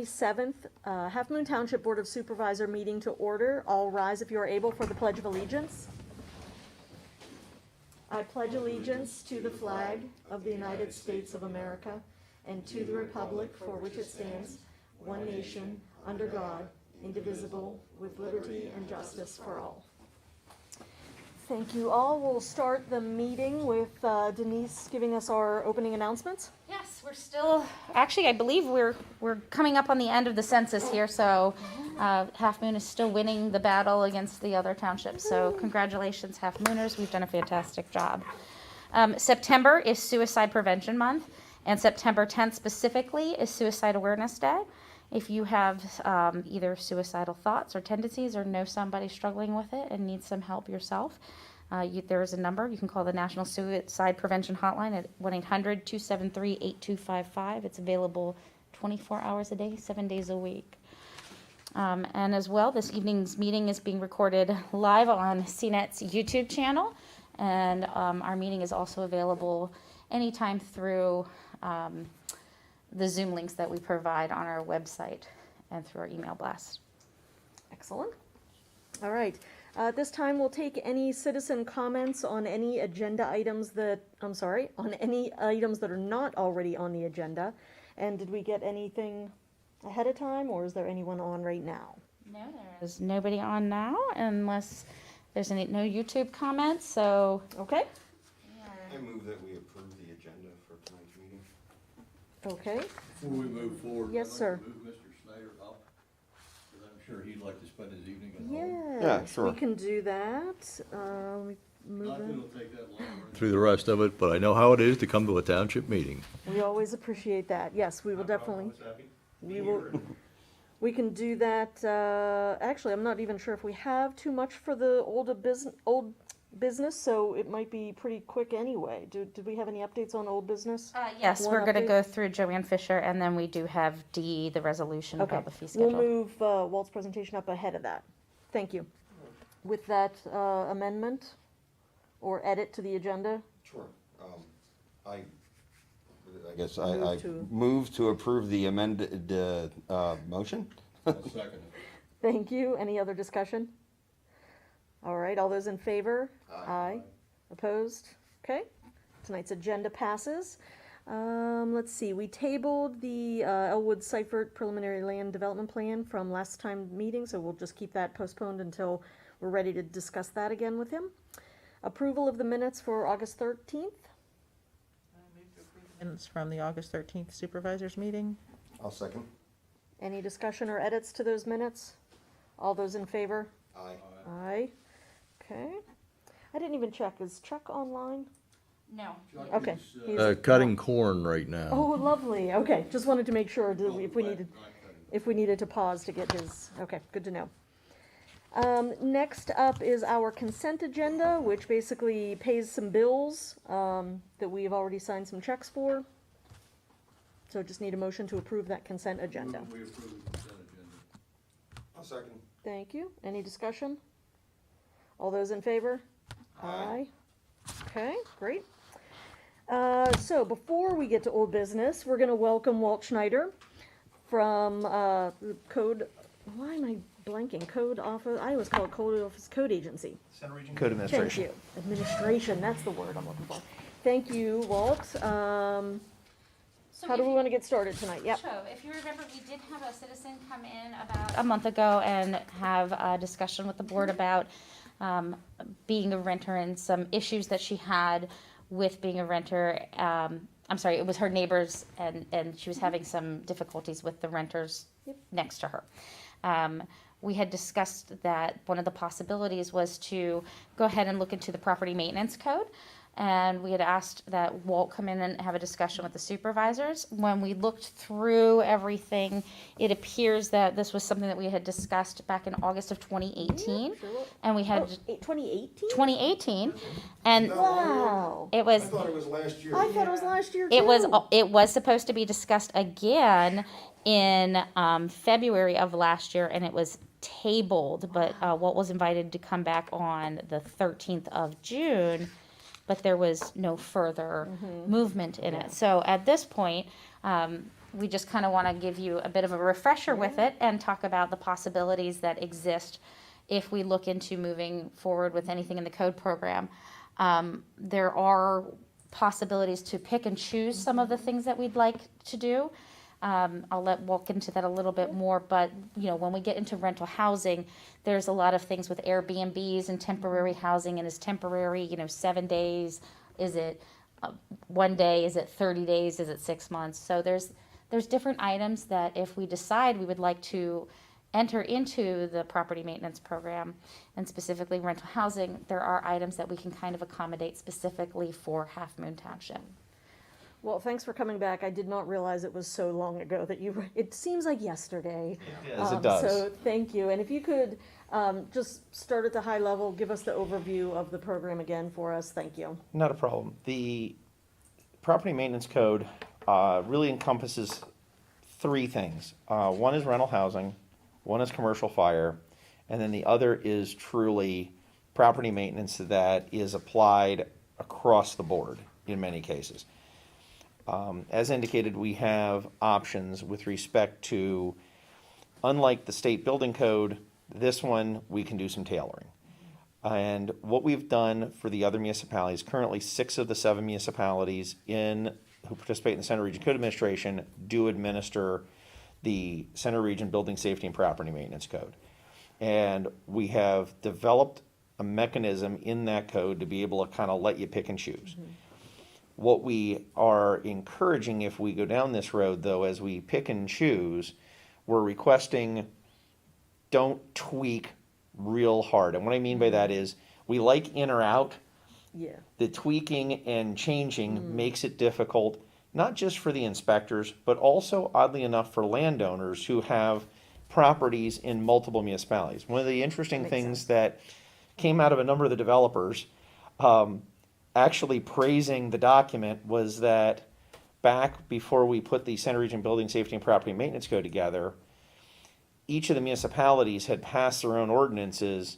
27th Halfmoon Township Board of Supervisor meeting to order. All rise if you are able for the Pledge of Allegiance. I pledge allegiance to the flag of the United States of America and to the republic for which it stands, one nation, under God, indivisible, with liberty and justice for all. Thank you all. We'll start the meeting with Denise giving us our opening announcements. Yes, we're still, actually, I believe we're coming up on the end of the census here, so Halfmoon is still winning the battle against the other townships. So congratulations, Halfmooners. We've done a fantastic job. September is Suicide Prevention Month, and September 10th specifically is Suicide Awareness Day. If you have either suicidal thoughts or tendencies or know somebody struggling with it and need some help yourself, there is a number. You can call the National Suicide Prevention Hotline at 1-800-273-8255. It's available 24 hours a day, 7 days a week. And as well, this evening's meeting is being recorded live on CNET's YouTube channel. And our meeting is also available anytime through the Zoom links that we provide on our website and through our email blast. Excellent. All right. At this time, we'll take any citizen comments on any agenda items on any items that are not already on the agenda. And did we get anything ahead of time, or is there anyone on right now? No, there is nobody on now, unless there's no YouTube comments, so. Okay. I move that we approve the agenda for tonight's meeting. Okay. Before we move forward, Yes, sir. I'd like to move Mr. Snyder up, because I'm sure he'd like to spend his evening at home. Yes, Yeah, sure. we can do that. We move Not that in. it'll take that long through the rest of it, but I know how it is to come to a township meeting. We always appreciate that. Yes, we will definitely. We will. We can do that. Actually, I'm not even sure if we have too much for the old business, so it might be pretty quick anyway. Did we have any updates on old business? Yes, One we're going to update? go through Joanne Fisher, and then we do have D, the resolution Okay, about the fee schedule. we'll move Walt's presentation up ahead of that. Thank you. With that amendment or edit to the agenda, Sure. I guess I to- move to approve the amended motion. I'll second it. thank you. Any other discussion? All right, all those in favor? Aye. Opposed? Okay. Tonight's agenda passes. Let's see, we tabled the Elwood Seifert preliminary land development plan from last time meeting, so we'll just keep that postponed until we're ready to discuss that again with him. Approval of the minutes for August 13th. Minutes from the August 13th Supervisors meeting. I'll second. Any discussion or edits to those minutes? All those in favor? Aye. Aye. Okay. I didn't even check. Is Chuck online? No. Chuck Okay. is, He's- cutting corn right now. Oh, lovely. Okay, just wanted to make sure that if we Not needed, cutting. to pause to get his, okay, good to know. Next up is our consent agenda, which basically pays some bills, that we have already signed some checks for. So just need a motion to approve that consent agenda. We approve the consent agenda. I'll second. Thank you. Any discussion? All those in favor? Aye. Okay, great. So before we get to old business, we're gonna welcome Walt Schneider from, the Code, why am I blanking? Code Office, I always call it Code Office Code Agency. Code Thank you. Administration, that's the word I'm looking for. Thank you, Walt. So How do we wanna get started tonight? Yep. So if you remember, we did have a citizen come in about a month ago and have a discussion with the board about being a renter and some issues that she had with being a renter. I'm sorry, it was her neighbors, and she was having some difficulties with the renters next to her. We had discussed that one of the possibilities was to go ahead and look into the property maintenance code. And we had asked that Walt come in and have a discussion with the supervisors. When we looked through everything, it appears that this was something that we had discussed back in August of 2018. Sure will. And we had 2018? 2018, and Wow. it was I thought it was last year. I thought it was last year too. it was supposed to be discussed again in February of last year, and it was tabled. But Walt was invited to come back on the 13th of June. But there was no further movement in it. So at this point, we just kind of want to give you a bit of a refresher with it and talk about the possibilities that exist if we look into moving forward with anything in the code program. There are possibilities to pick and choose some of the things that we'd like to do. I'll walk into that a little bit more, but when we get into rental housing, there's a lot of things with Airbnbs and temporary housing, and is temporary, 7 days? Is it 1 day? Is it 30 days? Is it 6 months? So there's different items that if we decide we would like to enter into the property maintenance program, and specifically rental housing, there are items that we can kind of accommodate specifically for Halfmoon Township. Well, thanks for coming back. I did not realize it was so long ago that it seems like yesterday. Yes, it does. So thank you. And if you could just start at the high level, give us the overview of the program again for us. Thank you. Not a problem. The property maintenance code really encompasses three things. One is rental housing, one is commercial fire, and then the other is truly property maintenance that is applied across the board in many cases. As indicated, we have options with respect to, unlike the state building code, this one we can do some tailoring. And what we've done for the other municipalities, currently 6 of the 7 municipalities who participate in the Center Region Code Administration do administer the Center Region Building Safety and Property Maintenance Code. And we have developed a mechanism in that code to be able to kind of let you pick and choose. Mm-hmm. What we are encouraging, if we go down this road, though, as we pick and choose, we're requesting don't tweak real hard. And what I mean by that is we like in or out. Yeah. The tweaking and changing makes it difficult, not just for the inspectors, but also, oddly enough, for landowners who have properties in multiple municipalities. One of the interesting things that came out of a number of the developers actually praising the document was that back before we put the Center Region Building Safety and Property Maintenance Code together, each of the municipalities had passed their own ordinances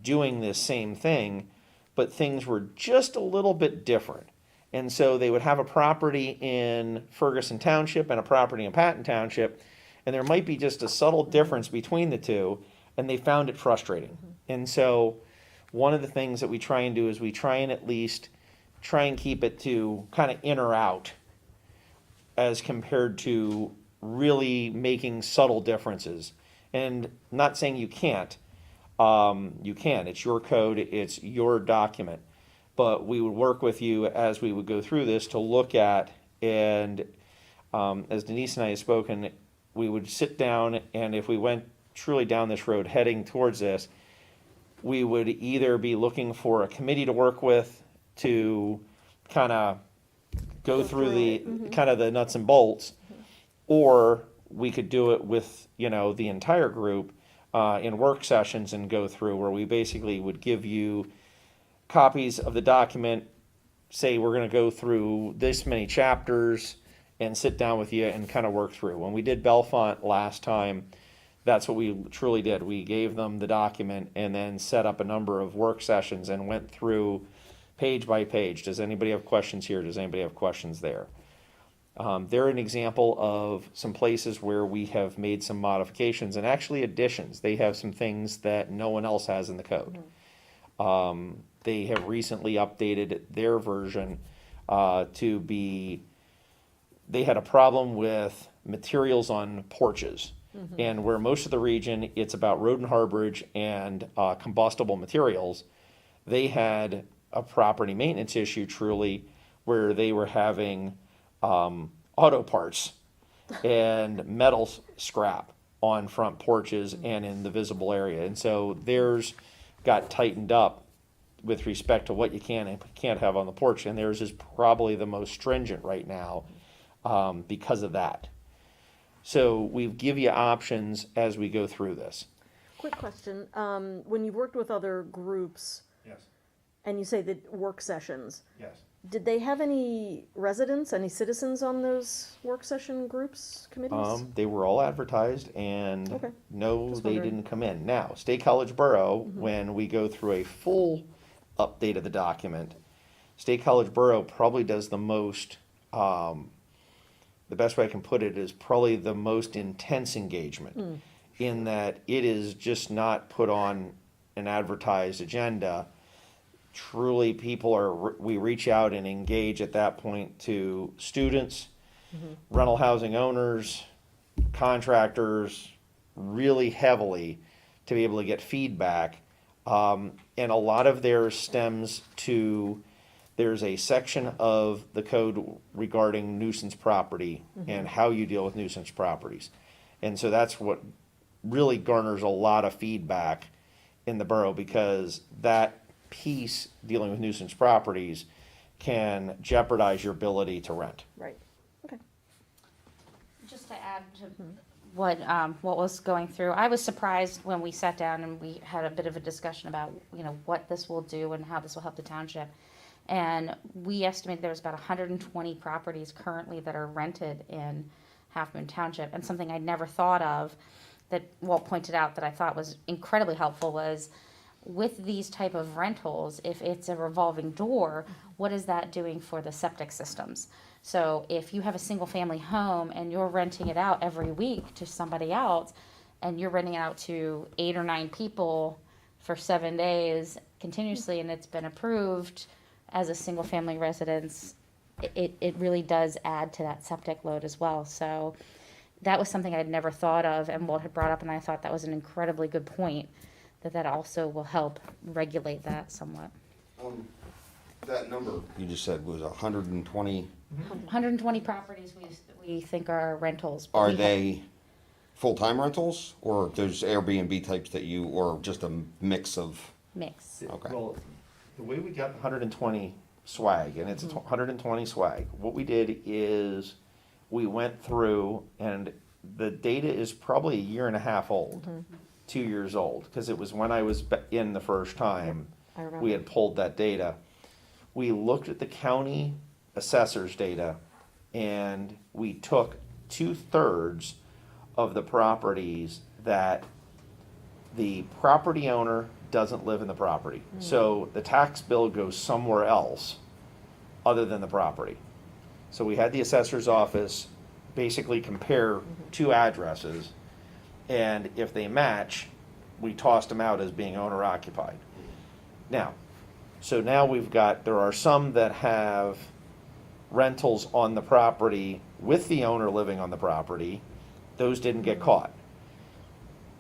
doing this same thing, but things were just a little bit different. And so they would have a property in Ferguson Township and a property in Patton Township, and there might be just a subtle difference between the two, and they found it frustrating. Mm-hmm. And so one of the things that we try and do is we try and at least try and keep it to kind of in or out as compared to really making subtle differences. And not saying you can't. You can. It's your code. It's your document. But we would work with you as we would go through this to look at, and as Denise and I have spoken, we would sit down, and if we went truly down this road heading towards this, we would either be looking for a committee to work with to kind of go through the kind of the nuts and bolts, or we could do it with the entire group in work sessions and go through, where we basically would give you copies of the document, say we're going to go through this many chapters, and sit down with you and kind of work through. When we did Bellefonte last time, that's what we truly did. We gave them the document and then set up a number of work sessions and went through page by page. Does anybody have questions here? Does anybody have questions there? They're an example of some places where we have made some modifications and actually additions. They have some things that no one else has in the code. They have recently updated their version to be, they had a problem with materials on porches. And where most of the region, it's about road and harborage and combustible materials, they had a property maintenance issue truly where they were having auto parts and metal scrap on front porches and in the visible area. And so theirs got tightened up with respect to what you can and can't have on the porch. And theirs is probably the most stringent right now because of that. So we give you options as we go through this. Quick question. When you've worked with other groups, Yes. and you say that work sessions, Yes. did they have any residents, any citizens on those work session groups, committees? They were all advertised, and Okay. no, Just they wondering. didn't come in. Now, State College Borough, when we go through a full update of the document, State College Borough probably does the most the best way I can put it is probably the most intense engagement, in that it is just not put on an advertised agenda. Truly, we reach out and engage at that point to students, rental housing owners, contractors, really heavily to be able to get feedback. And a lot of theirs stems to, there's a section of the code regarding nuisance property and how you deal with nuisance properties. And so that's what really garners a lot of feedback in the borough, because that piece, dealing with nuisance properties, can jeopardize your ability to rent. Right, okay. Just to add to what was going through, I was surprised when we sat down and we had a bit of a discussion about, what this will do and how this will help the township. And we estimate there's about 120 properties currently that are rented in Halfmoon Township. And something I'd never thought of that Walt pointed out that I thought was incredibly helpful was, with these type of rentals, if it's a revolving door, what is that doing for the septic systems? So if you have a single family home and you're renting it out every week to somebody else, and you're renting it out to 8 or 9 people for 7 days continuously, and it's been approved as a single family residence, it really does add to that septic load as well. So that was something I'd never thought of, and Walt had brought up, and I thought that was an incredibly good point, that also will help regulate that somewhat. That number you just said was 120. 120 properties we think are rentals. but Are we have- they full-time rentals, or there's Airbnb types or just a mix of? Mix. Okay. Well, the way we got 120 swag, and it's 120 swag, what we did is we went through, and the data is probably a year and a half old, 2 years old, because it was when I was in the first time, I remember. we had pulled that data. We looked at the county assessor's data, and we took 2/3 of the properties that the property owner doesn't live in the property. So the tax bill goes somewhere else other than the property. So we had the assessor's office basically compare 2 addresses, and if they match, we tossed them out as being owner occupied. Now, so now there are some that have rentals on the property with the owner living on the property. Those didn't get caught.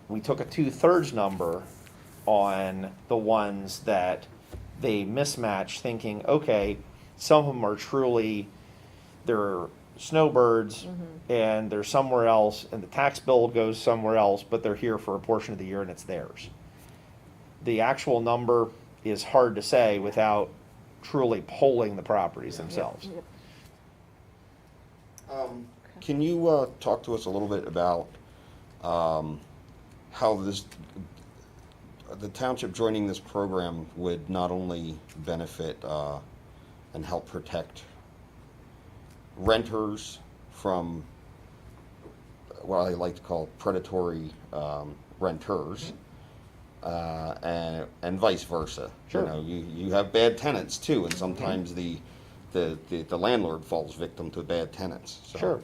We took a 2/3 number on the ones that they mismatched, thinking, okay, some of them are truly, they're snowbirds and they're somewhere else, and the tax bill goes somewhere else, but they're here for a portion of the year and it's theirs. The actual number is hard to say without truly polling the properties themselves. Yep. Can you talk to us a little bit about how the township joining this program would not only benefit and help protect renters from what I like to call predatory renters, and vice versa. Sure. You know, you have bad tenants too, and sometimes the landlord falls victim to bad tenants. So. Sure.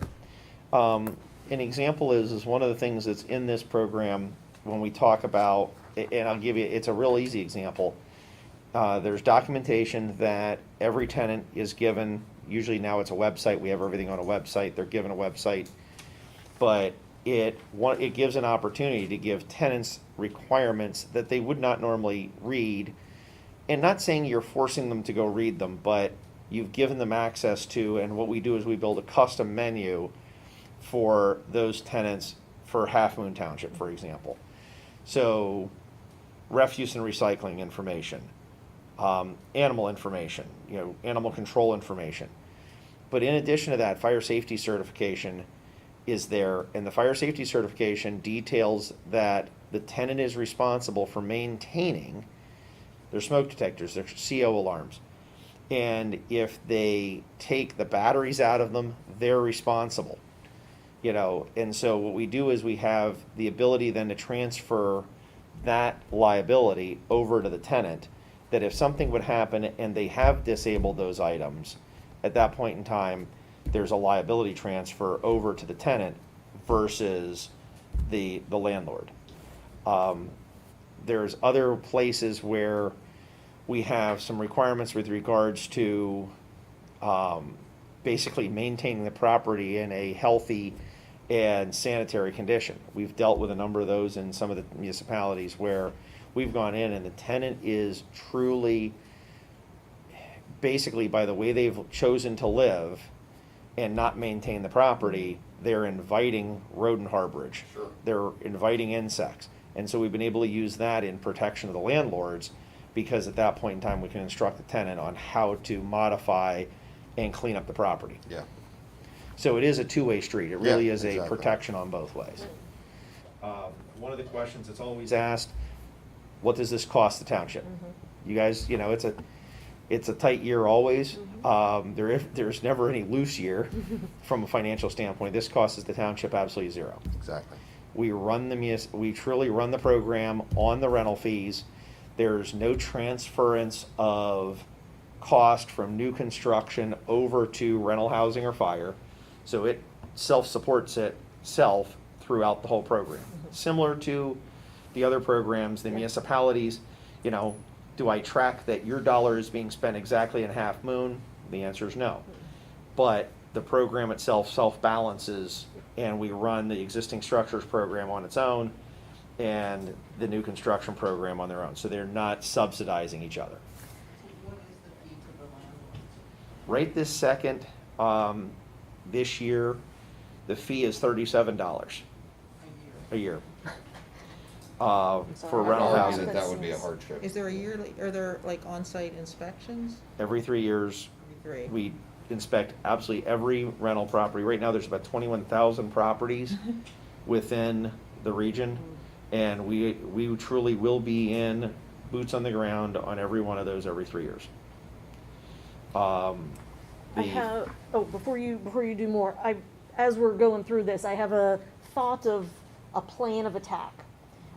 An example is one of the things that's in this program when we talk about, and I'll give you, it's a real easy example. There's documentation that every tenant is given, usually now it's a website, we have everything on a website, they're given a website, but it gives an opportunity to give tenants requirements that they would not normally read, and not saying you're forcing them to go read them, but you've given them access to, and what we do is we build a custom menu for those tenants for Halfmoon Township, for example. So, refuse and recycling information, animal information, animal control information. But in addition to that, fire safety certification is there, and the fire safety certification details that the tenant is responsible for maintaining their smoke detectors, their CO alarms. And if they take the batteries out of them, they're responsible. And so what we do is we have the ability then to transfer that liability over to the tenant, that if something would happen and they have disabled those items, at that point in time, there's a liability transfer over to the tenant versus the landlord. There's other places where we have some requirements with regards to basically maintaining the property in a healthy and sanitary condition. We've dealt with a number of those in some of the municipalities where we've gone in and the tenant is truly, basically by the way they've chosen to live and not maintain the property, they're inviting rodent harborage. Sure. They're inviting insects. And so we've been able to use that in protection of the landlords, because at that point in time, we can instruct the tenant on how to modify and clean up the property. Yeah. So it is a two-way street. It really Yeah, is a exactly. protection on both ways. One of the questions that's always asked, what does this cost the township? You guys, you know, it's a tight year always. There's never any loose year from a financial standpoint. This costs the township absolutely zero. Exactly. We truly run the program on the rental fees. There's no transference of cost from new construction over to rental housing or fire. So it self-supports itself throughout the whole program. Similar to the other programs, the municipalities, you know, do I track that your dollar is being spent exactly in Half Moon? The answer is no. But the program itself self-balances, and we run the existing structures program on its own and the new construction program on their own. So they're not subsidizing each other. What is the fee to the landlord? Right this second, this year, the fee is $37 a year. For sorry, rental I would argue housing. that that would be a hardship. Is there a yearly, are there like on-site inspections? Every 3 years, Every three. we inspect absolutely every rental property. Right now, there's about 21,000 properties within the region, and we truly will be in boots on the ground on every one of those every 3 years. Before you do more, as we're going through this, I have a thought of a plan of attack.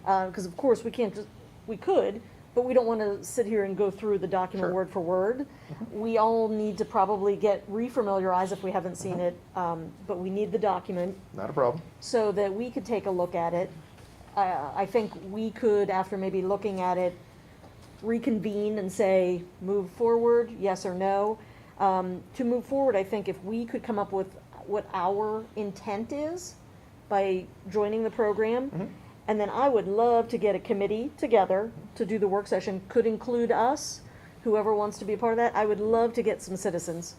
Because of course, we could, but we don't want to sit here and go through the document Sure. word for word. We all need to probably get re-familiarized if we haven't seen it, but we need the document Not a problem. so that we could take a look at it. I think we could, after maybe looking at it, reconvene and say, move forward, yes or no. To move forward, I think if we could come up with what our intent is by joining the program, and then I would love to get a committee together to do the work session, could include us, whoever wants to be a part of that. I would love to get some citizens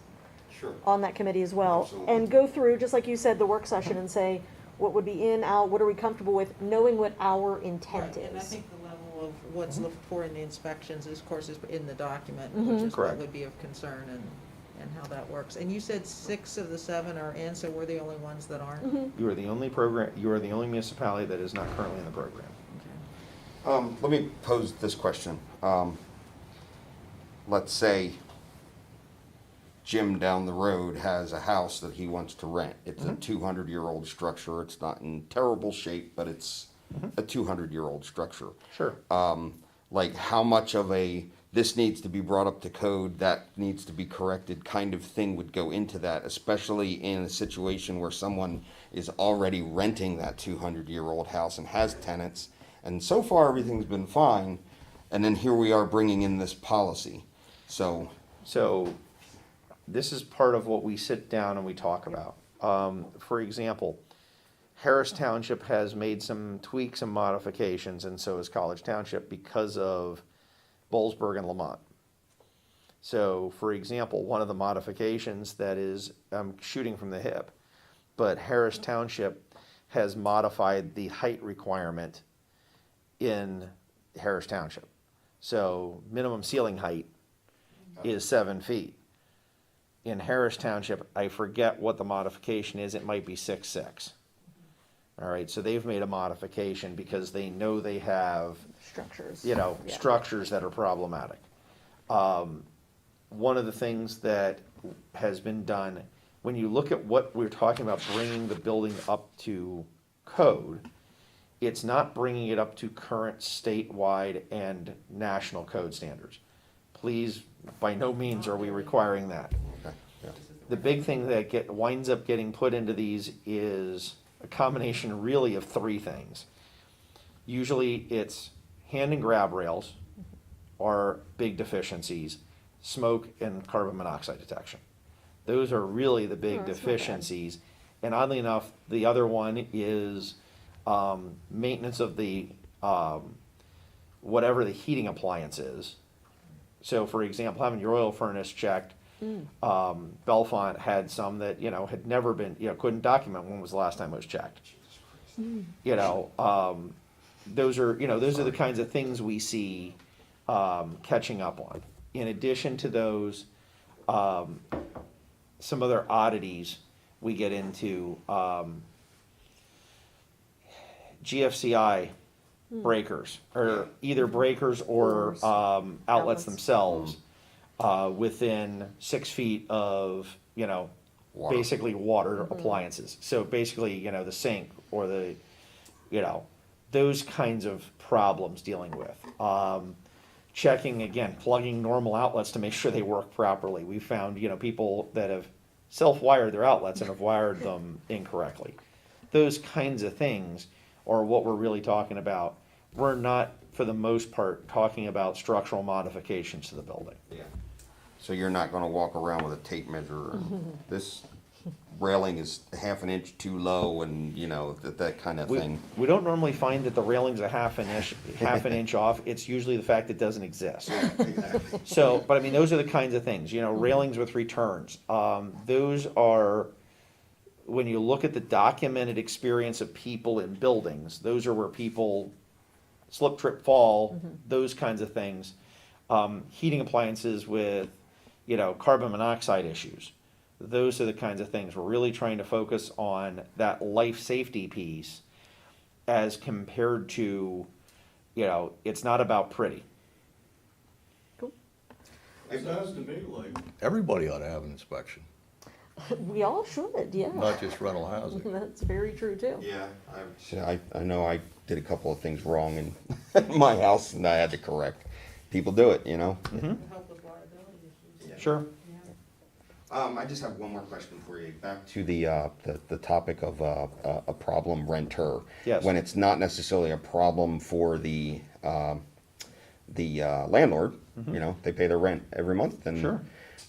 Sure. on that committee as well. Absolutely. And go through, just like you said, the work session and say, what would be in, out, what are we comfortable with, knowing what our intent Right, and I is. think the level of what's looked for in the inspections is, of course, is in the document, Mhm. which is what Correct. would be of concern and how that works. And you said 6 of the 7 are in, so we're the only ones that aren't? Mhm. You are the only municipality that is not currently in the program. Okay. Let me pose this question. Let's say Jim down the road has a house that he wants to rent. It's a 200-year-old structure. It's not in terrible shape, but it's a 200-year-old structure. Sure. Like how much of a this needs to be brought up to code, that needs to be corrected kind of thing would go into that, especially in a situation where someone is already renting that 200-year-old house and has tenants, and so far everything's been fine, and then here we are bringing in this policy. So, This is part of what we sit down and we talk about. For example, Harris Township has made some tweaks and modifications, and so has College Township, because of Bollesburg and Lamont. So, for example, one of the modifications that is, I'm shooting from the hip, but Harris Township has modified the height requirement in Harris Township. So, minimum ceiling height is 7 feet. In Harris Township, I forget what the modification is, it might be 6'6". All right, so they've made a modification because they know they have, Structures. Yeah. Yeah. structures that are problematic. One of the things that has been done, when you look at what we're talking about, bringing the building up to code, it's not bringing it up to current statewide and national code standards. Please, by no means are we requiring that. okay, yeah. the big thing that winds up getting put into these is a combination really of three things. Usually it's hand and grab rails are big deficiencies, smoke and carbon monoxide detection. Those are really the big Oh, that's not bad. deficiencies. And oddly enough, the other one is maintenance of the whatever the heating appliance is. So for example, having your oil furnace checked, Bellefonte had some that, had never been, couldn't document when was the last time it was checked. Those are the kinds of things we see catching up on. In addition to those, some other oddities we get into, GFCI breakers, or either breakers or Doors. outlets Outlets. themselves within 6 feet of, Water. basically water appliances. So basically, the sink or the, those kinds of problems dealing with. Checking, again, plugging normal outlets to make sure they work properly. We found, people that have self-wired their outlets and have wired them incorrectly. Those kinds of things are what we're really talking about. We're not, for the most part, talking about structural modifications to the building. Yeah. So you're not gonna walk around with a tape measure, and this railing is half an inch too low, and, that kind of thing. We don't normally find that the railing's a half an inch off. It's usually the fact it doesn't exist. Exactly. So, but I mean, those are the kinds of things, railings with returns. Those are, when you look at the documented experience of people in buildings, those are where people slip, trip, fall, those kinds of things. Heating appliances with, carbon monoxide issues. Those are the kinds of things. We're really trying to focus on that life safety piece as compared to, it's not about pretty. It sounds to me like everybody ought to have an inspection, We all should, yeah. not just rental housing. That's very true too. Yeah, I know I did a couple of things wrong in my house, and I had to correct. People do it, Help with liability issues. Sure. I just have one more question for you. Back to the topic of a problem renter. Yes. When it's not necessarily a problem for the landlord, they pay their rent every month, and Sure.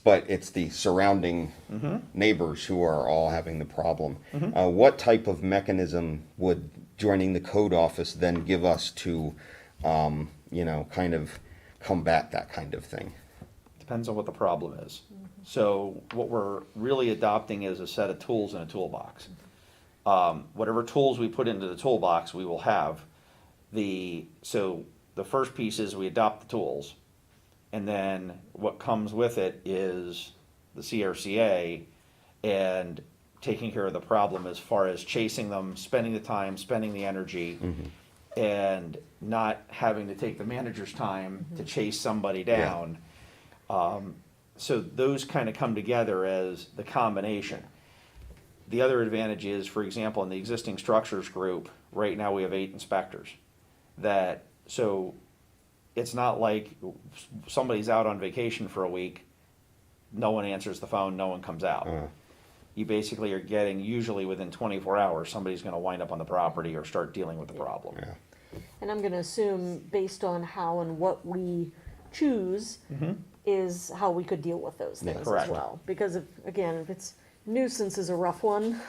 but it's the surrounding neighbors who are all having the problem. What type of mechanism would joining the code office then give us to, kind of combat that kind of thing? Depends on what the problem is. So what we're really adopting is a set of tools in a toolbox. Whatever tools we put into the toolbox, we will have. So the first piece is we adopt the tools, and then what comes with it is the CRCA and taking care of the problem as far as chasing them, spending the time, spending the energy, and not having to take the manager's time to chase somebody down. So those kind of come together as the combination. The other advantage is, for example, in the existing structures group, right now we have 8 inspectors. So it's not like somebody's out on vacation for a week, no one answers the phone, no one comes out. You basically are getting, usually within 24 hours, somebody's gonna wind up on the property or start dealing with the problem. Yeah. And I'm gonna assume, based on how and what we choose, is how we could deal with those Yeah. things as Correct. well. Because if it's, nuisance is a rough one,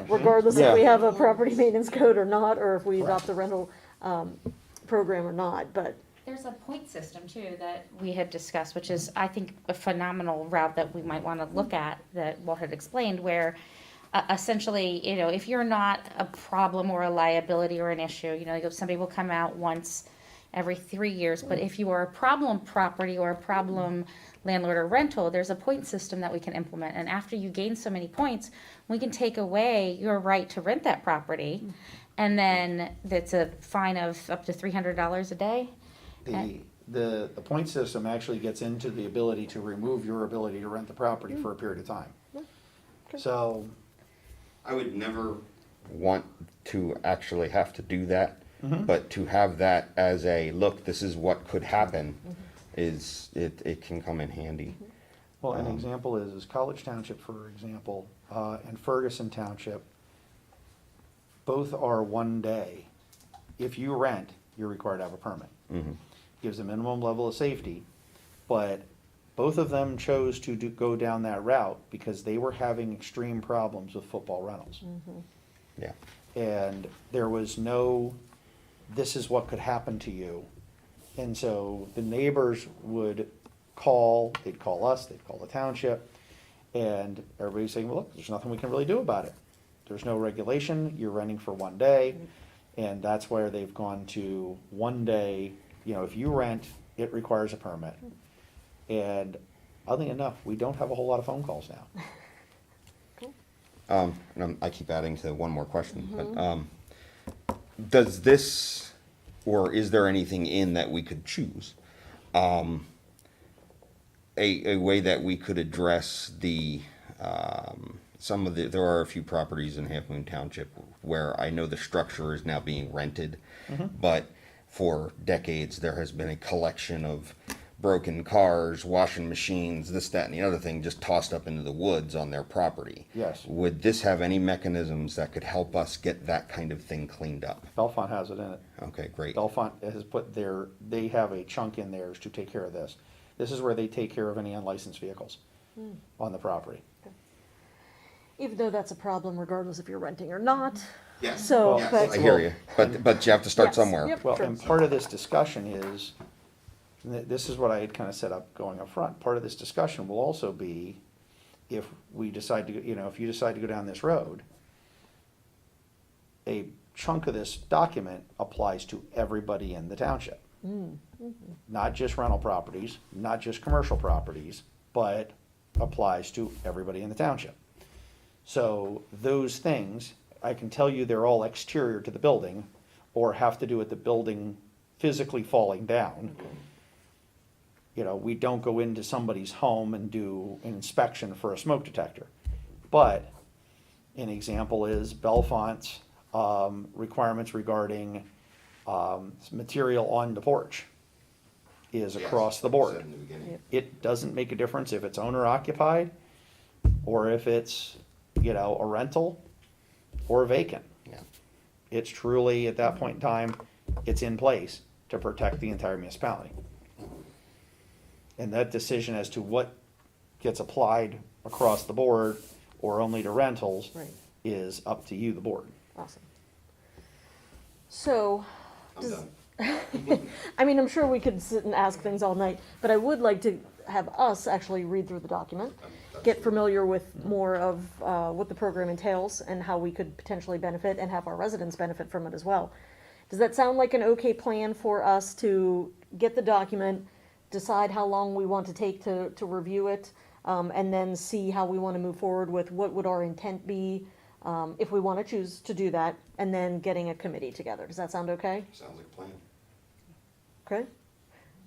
regardless if we Yeah. have a property maintenance code or not, or if we adopt the rental, program or not, but, There's a point system too that we had discussed, which is, I think, a phenomenal route that we might want to look at, that Walt had explained, where essentially, if you're not a problem or a liability or an issue, somebody will come out once every 3 years, but if you are a problem property or a problem landlord or rental, there's a point system that we can implement, and after you gain so many points, we can take away your right to rent that property, and then that's a fine of up to $300 a day. The point system actually gets into the ability to remove your ability to rent the property for a period of time. So, I would never want to actually have to do that, but to have that as a, look, this is what could happen, it can come in handy. Well, an example is College Township, for example, and Ferguson Township, both are 1 day. If you rent, you're required to have a permit. Gives a minimum level of safety, but both of them chose to go down that route because they were having extreme problems with football rentals. Yeah. And there was no, this is what could happen to you. And so the neighbors would call, they'd call us, they'd call the township, and everybody's saying, well, look, there's nothing we can really do about it. There's no regulation, you're renting for 1 day, and that's where they've gone to 1 day. You know, if you rent, it requires a permit. And oddly enough, we don't have a whole lot of phone calls now. And I keep adding to one more question, but does this, or is there anything in that we could choose? A way that we could address the, some of the, there are a few properties in Halfmoon Township where I know the structure is now being rented, but for decades there has been a collection of broken cars, washing machines, this, that, and the other thing just tossed up into the woods on their property. Yes. Would this have any mechanisms that could help us get that kind of thing cleaned up? Bellefonte has it in it. Okay, great. Bellefonte has put they have a chunk in theirs to take care of this. This is where they take care of any unlicensed vehicles on the property. Even though that's a problem regardless if you're renting or not. Yes. So, Yes, but. I hear you, but you have to start Yes, somewhere. yep. Well, Sure. and part of this discussion is, this is what I had kind of set up going up front. Part of this discussion will also be if we decide to, if you decide to go down this road, a chunk of this document applies to everybody in the township. Not just rental properties, not just commercial properties, but applies to everybody in the township. So those things, I can tell you they're all exterior to the building or have to do with the building physically falling down. We don't go into somebody's home and do an inspection for a smoke detector. But an example is Bellefonte's requirements regarding material on the porch is across the board. It doesn't make a difference if it's owner occupied or if it's, a rental or vacant. Yeah. It's truly, at that point in time, it's in place to protect the entire municipality. And that decision as to what gets applied across the board or only to rentals Right. is up to you, the board. Awesome. So, I'm done. I'm sure we could sit and ask things all night, but I would like to have us actually read through the document, get familiar with more of what the program entails and how we could potentially benefit and have our residents benefit from it as well. Does that sound like an okay plan for us to get the document, decide how long we want to take to review it, and then see how we want to move forward with what would our intent be if we want to choose to do that, and then getting a committee together? Does that sound okay? Sounds like a plan. Okay.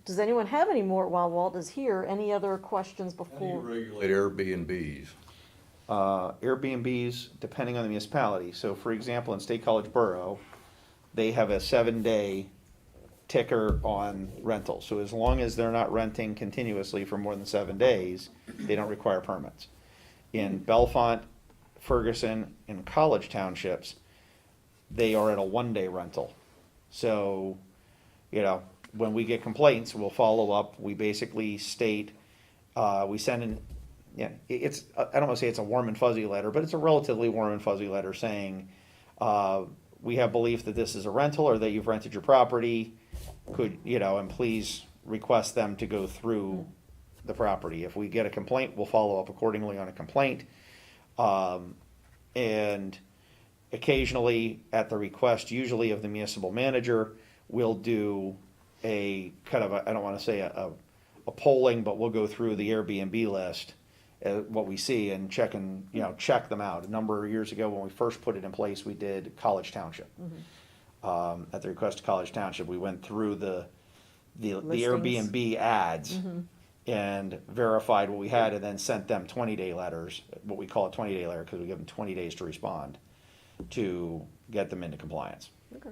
Does anyone have any more, while Walt is here, any other questions How do you before? regulate Airbnbs? Airbnbs, depending on the municipality. So for example, in State College Borough, they have a 7-day ticker on rentals. So as long as they're not renting continuously for more than 7 days, they don't require permits. In Bellefonte, Ferguson, and College Townships, they are at a 1-day rental. So, when we get complaints, we'll follow up. We basically state, we send in, it's, I don't want to say it's a warm and fuzzy letter, but it's a relatively warm and fuzzy letter saying, we have belief that this is a rental or that you've rented your property. Could, and please request them to go through the property. If we get a complaint, we'll follow up accordingly on a complaint. And occasionally, at the request, usually of the municipal manager, we'll do a kind of I don't want to say a polling, but we'll go through the Airbnb list, what we see, and check them out. A number of years ago, when we first put it in place, we did College Township. At the request of College Township, we went through the Listings. Airbnb ads and verified what we had, and then sent them 20-day letters, what we call a 20-day letter, because we give them 20 days to respond to get them into compliance. Okay.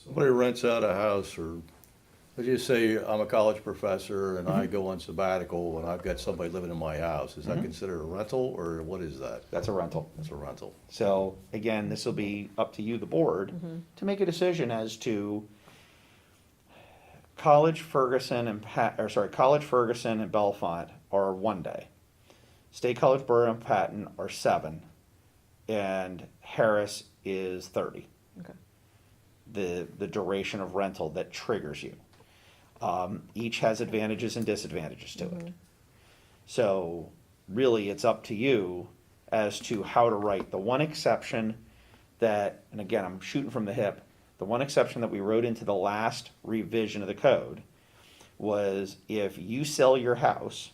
Somebody rents out a house or Let's just say I'm a college professor and I go on sabbatical and I've got somebody living in my house. Is that considered a rental or what is that? That's a rental. That's a rental. So again, this will be up to you, the board, to make a decision as to College Ferguson and College Ferguson and Bellefonte are 1 day. State College Burr and Patton are 7, and Harris is 30. Okay. The duration of rental that triggers you. Each has advantages and disadvantages to it. So really, it's up to you as to how to write. The one exception that, and again, I'm shooting from the hip, the one exception that we wrote into the last revision of the code was if you sell your house,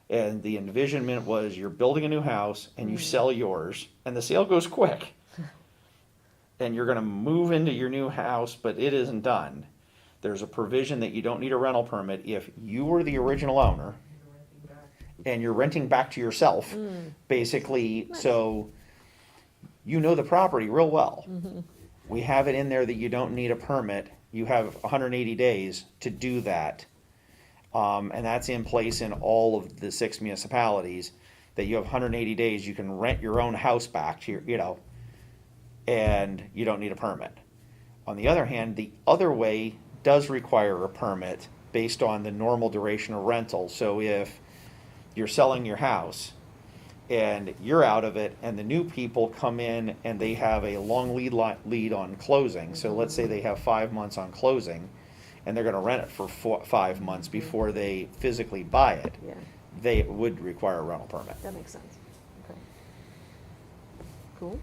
and the envisionment was you're building a new house and you sell yours, and the sale goes quick, and you're gonna move into your new house, but it isn't done, there's a provision that you don't need a rental permit if you were the original owner and you're renting back to yourself, basically, so you know the property real well. We have it in there that you don't need a permit. You have 180 days to do that. And that's in place in all of the 6 municipalities, that you have 180 days, you can rent your own house back to your, and you don't need a permit. On the other hand, the other way does require a permit based on the normal duration of rental. So if you're selling your house and you're out of it and the new people come in and they have a long lead on closing, so let's say they have 5 months on closing and they're gonna rent it for 5 months before they physically buy it, Yeah, they would require a rental permit. that makes sense. Okay. Cool,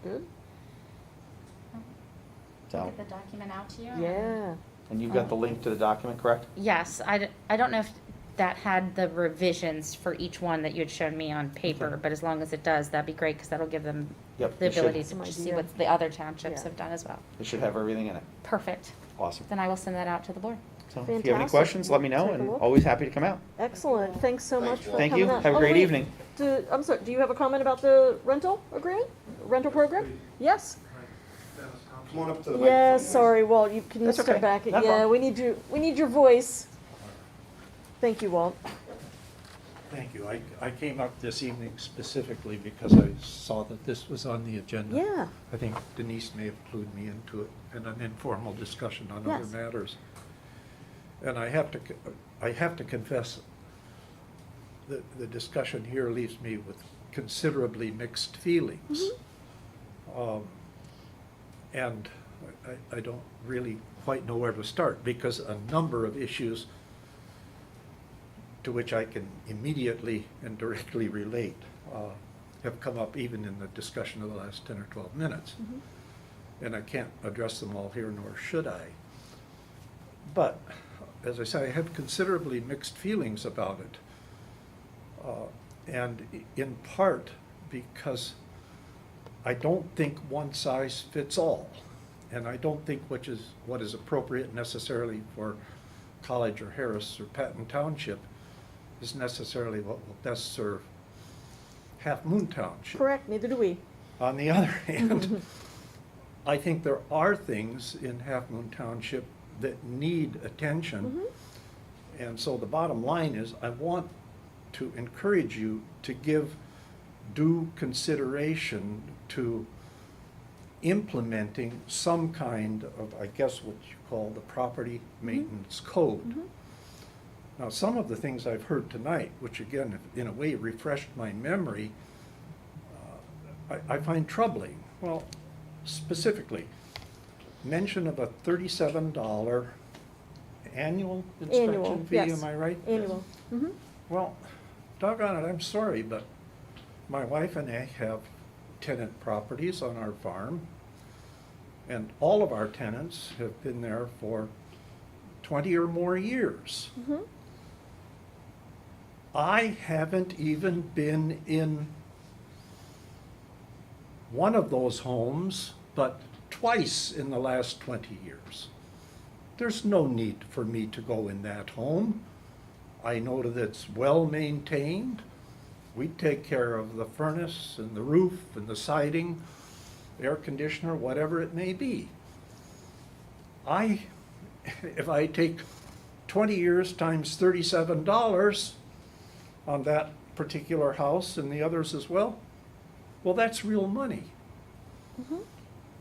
good, I'll So, get the document out to you. yeah. and you've got the link to the document, correct? Yes, I don't know if that had the revisions for each one that you had shown me on paper, Okay. but as long as it does, that'd be great, because that'll give them Yep, the it should. ability Some to see idea. what the other townships Yeah. have done as well. It should have everything in it. Perfect. Awesome. Then I will send that out to the board. So if you have any Fantastic. questions, let me know, Take a and look. always happy to come out. Excellent, thanks so much for coming Thank you. out. Have a Oh, great wait. evening. I'm sorry, do you have a comment about the rental agreement, rental program? Yes? Come on up to the Yeah, sorry, Walt, you can That's step okay. back. Not a Yeah, problem. we need your voice. Thank you, Walt. Thank you. I came up this evening specifically because I saw that this was on the agenda. Yeah, I think Denise may have clued me into it in an informal discussion on other Yes. matters. And I have to confess, the discussion here leaves me with considerably mixed feelings. And I don't really quite know where to start, because a number of issues to which I can immediately and directly relate have come up even in the discussion of the last 10 or 12 minutes. And I can't address them all here, nor should I. But, as I say, I have considerably mixed feelings about it. And in part because I don't think one size fits all. And I don't think what is appropriate necessarily for College or Harris or Patton Township is necessarily what will best serve Halfmoon Township. correct, neither do we. On the other hand, I think there are things in Halfmoon Township that need attention. And so the bottom line is, I want to encourage you to give due consideration to implementing some kind of, I guess, what you call the property maintenance code. Now, some of the things I've heard tonight, which again, in a way refreshed my memory, I find troubling. Well, specifically, mention of a $37 annual inspection fee, yes. am I right? Annual. Well, doggone it, I'm sorry, but my wife and I have tenant properties on our farm, and all of our tenants have been there for 20 or more years. I haven't even been in one of those homes but twice in the last 20 years. There's no need for me to go in that home. I know that it's well maintained. We take care of the furnace and the roof and the siding, air conditioner, whatever it may be. I if I take 20 years times $37 on that particular house and the others as well, well, that's real money.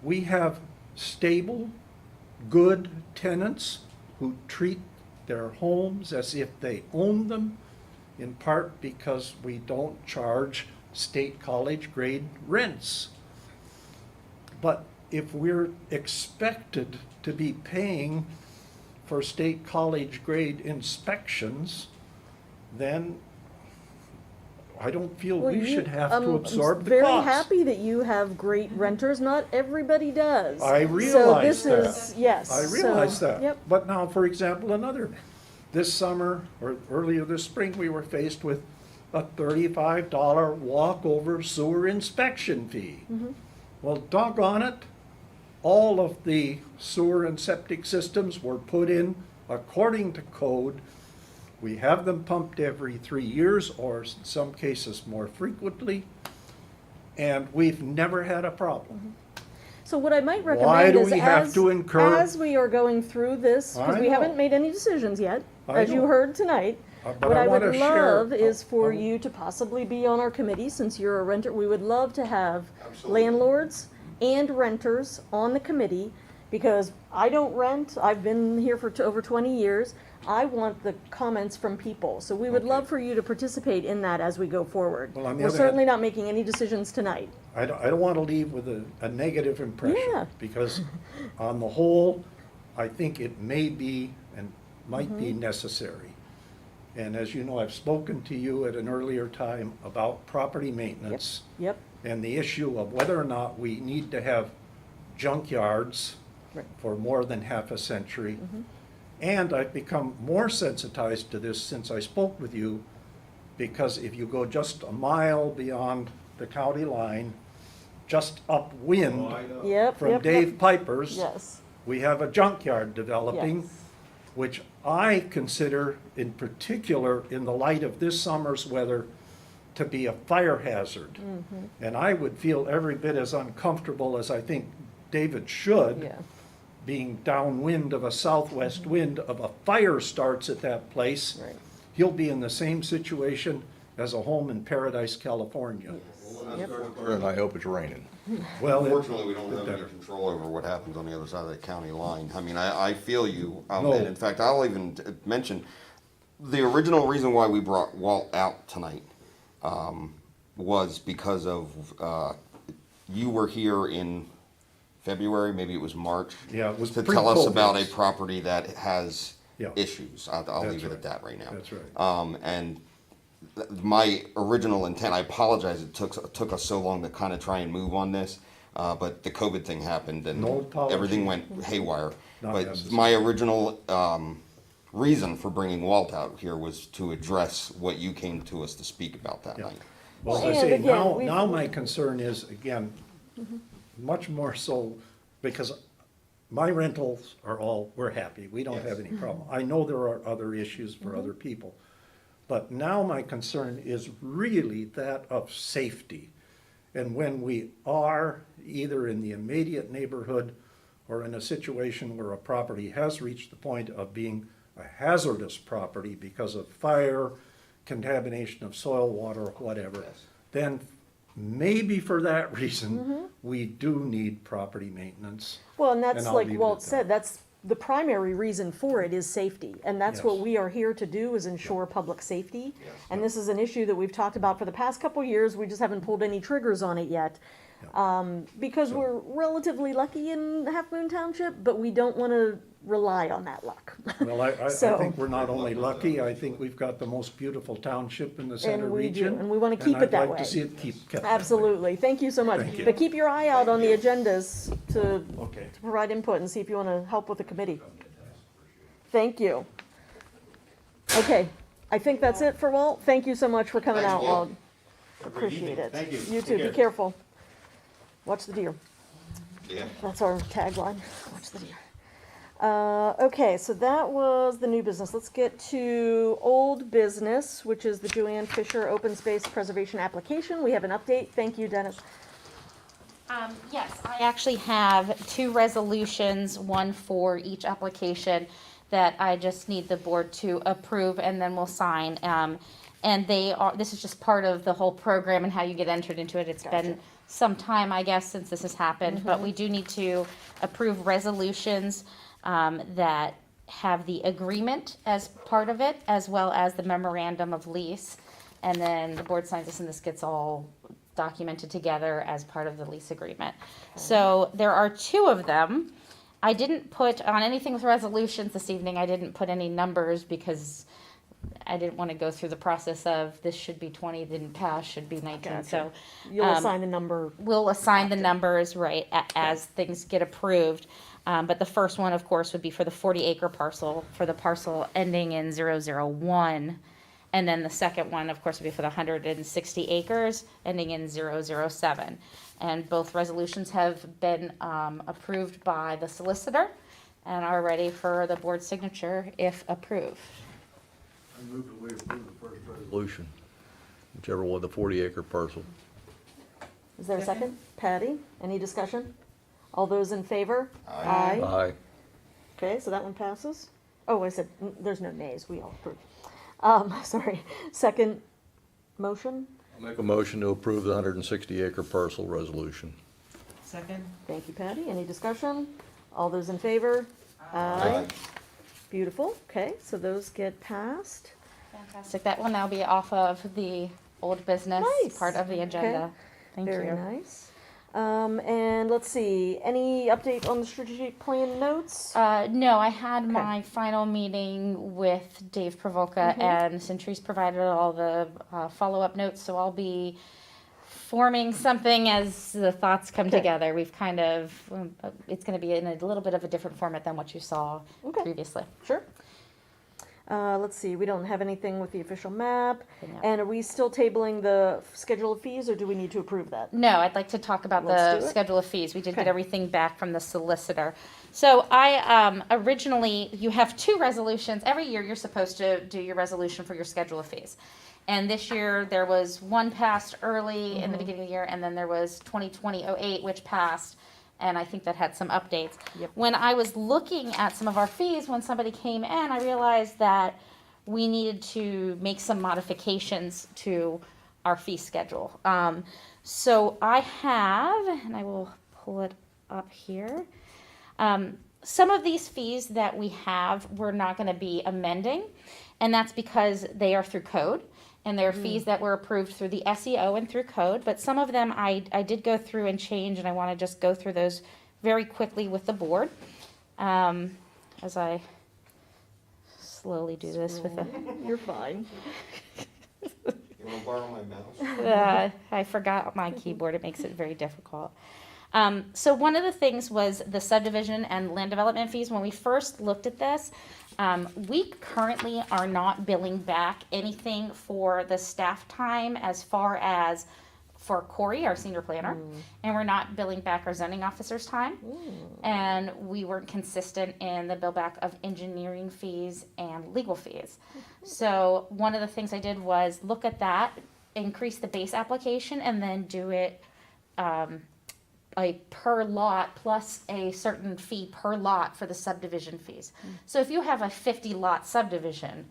We have stable, good tenants who treat their homes as if they own them, in part because we don't charge state college grade rents. But if we're expected to be paying for state college grade inspections, then I don't feel Well, we should have to I'm absorb the very cost. happy that you have great renters. Not everybody does. I realize So this is, yes. I realize so, that. Yep. But now, for example, this summer or earlier this spring, we were faced with a $35 walkover sewer inspection fee. Mm-hmm. Well, doggone it, all of the sewer and septic systems were put in according to code. We have them pumped every 3 years, or in some cases more frequently, and we've never had a problem. So what I might Why recommend do is we have as, to incur- as we are going through this, because I we know. haven't made any decisions yet, I as you know. heard tonight. But What I I would wanna share- love is for I- you to possibly be on our committee, since you're a renter. We would love to have landlords and renters on the committee, because I don't rent. I've been here for over 20 years. I want the comments from people. So we would love for you to participate in that as we go forward. Well, on the We're other certainly hand- not making any decisions tonight. I don't want to leave with a negative impression. Yeah. Because on the whole, I think it may be and might Mm-hmm. be necessary. And as you know, I've spoken to you at an earlier time about property maintenance Yep. and the issue of whether or not we need to have junkyards Right. for more than half a century. And I've become more sensitized to this since I spoke with you, because if you go just a mile beyond the county line, just upwind Yep. from yep, Dave yep. Piper's, Yes. we have a junkyard developing, Yes. which I consider, in particular, in the light of this summer's weather, to be a fire hazard. Mm-hmm. And I would feel every bit as uncomfortable as I think David should, Yeah. being downwind of a southwest wind of a fire starts at that place. Right. He'll be in the same situation as a home in Paradise, California. And I hope it's raining. Well, Unfortunately, we don't it have any better. control over what happens on the other side of the county line. I mean, I feel you. No. And in fact, I'll even mention, the original reason why we brought Walt out tonight was because of, you were here in February, maybe it was March. Yeah, it was to tell us about a pre-COVID. property that has Yeah. issues. I'll That's leave it right. at that right now. That's right. And my original intent, I apologize, it took us so long to kind of try and move on this, but the COVID thing happened and No apology. everything went haywire. Not But necessary. my original reason for bringing Walt out here was to address what you came to us to speak about that Yeah. night. Well, as I And say, again, now, we've- now my concern is, again, much more so, because my rentals are all, we're happy, we don't have any problem. I know there are other issues for other people, but now my concern is really that of safety. And when we are either in the immediate neighborhood or in a situation where a property has reached the point of being a hazardous property because of fire, contamination of soil, water, or whatever, then maybe for that reason, we do need property maintenance. Well, and that's And I'll like leave it Walt at that. said, that's the primary reason for it is safety. And that's what Yes. we are here to do, is ensure public safety. And this is an issue that we've talked about for the past couple years. We just haven't pulled any triggers on it yet. Because we're relatively lucky in Halfmoon Township, but we don't want to rely on that luck. Well, I So- think we're not only lucky, I think we've got the most beautiful township in the center we do, region. and we wanna keep it that I'd like way. to see it keep kept that way. Absolutely. Thank you so much. Thank you. But keep your eye out on the agendas to Okay. provide input and see if you want to help with the committee. Thank you. Okay, I think that's it for Walt. Thank you so much for coming Thanks, out, Walt. Walt. Appreciate it. Thank you. You Take too, be care. careful. Watch the deer. Yeah. That's our tagline, watch the deer. Okay, so that was the new business. Let's get to old business, which is the Joanne Fisher Open Space Preservation Application. We have an update. Thank you, Dennis. Yes, I actually have two resolutions, one for each application, that I just need the board to approve and then we'll sign. And this is just part of the whole program and how you get entered into it. It's been some time, I guess, since this has happened, but we do need to approve resolutions that have the agreement as part of it, as well as the memorandum of lease. And then the board signs this and this gets all documented together as part of the lease agreement. So there are two of them. I didn't put on anything with resolutions this evening, I didn't put any numbers because I didn't want to go through the process of this should be 20, didn't pass, should be 19. Gotcha. So You'll assign the number. we'll assign the numbers, right, as things get approved. But the first one, of course, would be for the 40-acre parcel, for the parcel ending in 001. And then the second one, of course, would be for the 160 acres ending in 007. And both resolutions have been approved by the solicitor and are ready for the board's signature if approved. I move that we approve the first resolution, whichever one, the 40-acre parcel. Is there a second? Patty, any discussion? All those in favor? Aye. Okay, so that one passes. Oh, I said, there's no nays, we all approve. Sorry, second motion? I'll make a motion to approve the 160-acre parcel resolution. Second? Thank you, Patty. Any discussion? All those in favor? Aye. Beautiful, okay, so those get passed. Fantastic. That will now be off of the old business Nice. part of the agenda. Thank Very you. nice. And let's see, any update on the strategic plan notes? No, I had Okay. my final meeting with Dave Provoca, and Century's provided all the follow-up notes, so I'll be forming something as the thoughts come Okay. together. We've kind of, it's going to be in a little bit of a different format than what you saw Okay. previously. Sure. Let's see, we don't have anything with the official map. No. And are we still tabling the schedule of fees, or do we need to approve that? No, I'd like to talk about Let's the do it. schedule of fees. We did get Okay. everything back from the solicitor. So I originally, you have two resolutions. Every year you're supposed to do your resolution for your schedule of fees. And this year there was one passed early in the beginning of the year, and then there was 2020-08, which passed. And I think that had some updates. Yep. When I was looking at some of our fees, when somebody came in, I realized that we needed to make some modifications to our fee schedule. So I have, and I will pull it up here. Some of these fees that we have, we're not going to be amending, and that's because they are through code. And there are fees that were approved through the SEO and through code, but some of them I did go through and change, and I want to just go through those very quickly with the board. As I slowly do this with a, You're fine. You want to borrow my mouse? I forgot my keyboard, it makes it very difficult. So one of the things was the subdivision and land development fees. When we first looked at this, we currently are not billing back anything for the staff time as far as for Corey, our senior planner, and we're not billing back our zoning officer's time. And we weren't consistent in the bill back of engineering fees and legal fees. So one of the things I did was look at that, increase the base application, and then do it a per lot plus a certain fee per lot for the subdivision fees. So if you have a 50 lot subdivision,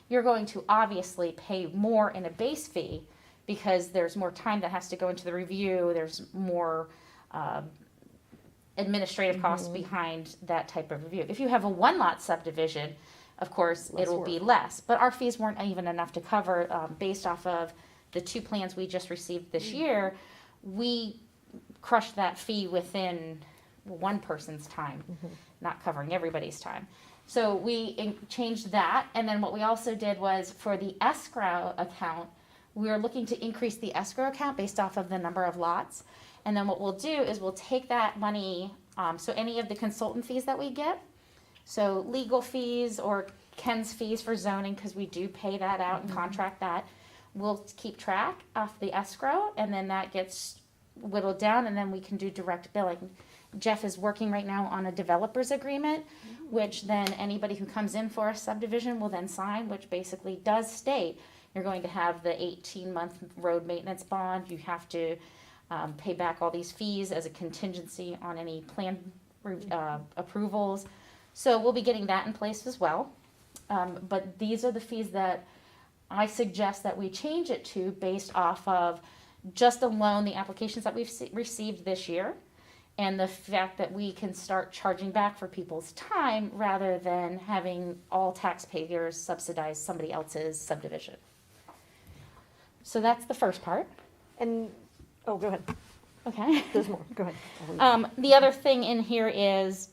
you're going to obviously pay more in a base fee because there's more time that has to go into the review, there's more administrative costs behind that type of review. If you have a 1 lot subdivision, of course, Less it'll be work. less, but our fees weren't even enough to cover, based off of the 2 plans we just received this year. We crushed that fee within one person's time, not covering everybody's time. So we changed that, and then what we also did was for the escrow account, we are looking to increase the escrow account based off of the number of lots. And then what we'll do is we'll take that money, so any of the consultant fees that we get, so legal fees or Ken's fees for zoning, because we do pay that out and contract that, we'll keep track of the escrow, and then that gets whittled down, and then we can do direct billing. Jeff is working right now on a developer's agreement, which then anybody who comes in for a subdivision will then sign, which basically does state you're going to have the 18-month road maintenance bond. You have to pay back all these fees as a contingency on any plan approvals. So we'll be getting that in place as well. But these are the fees that I suggest that we change it to based off of just alone the applications that we've received this year, and the fact that we can start charging back for people's time rather than having all taxpayers subsidize somebody else's subdivision. So that's the first part. And, oh, go ahead. Okay. There's more. Go ahead. The other thing in here is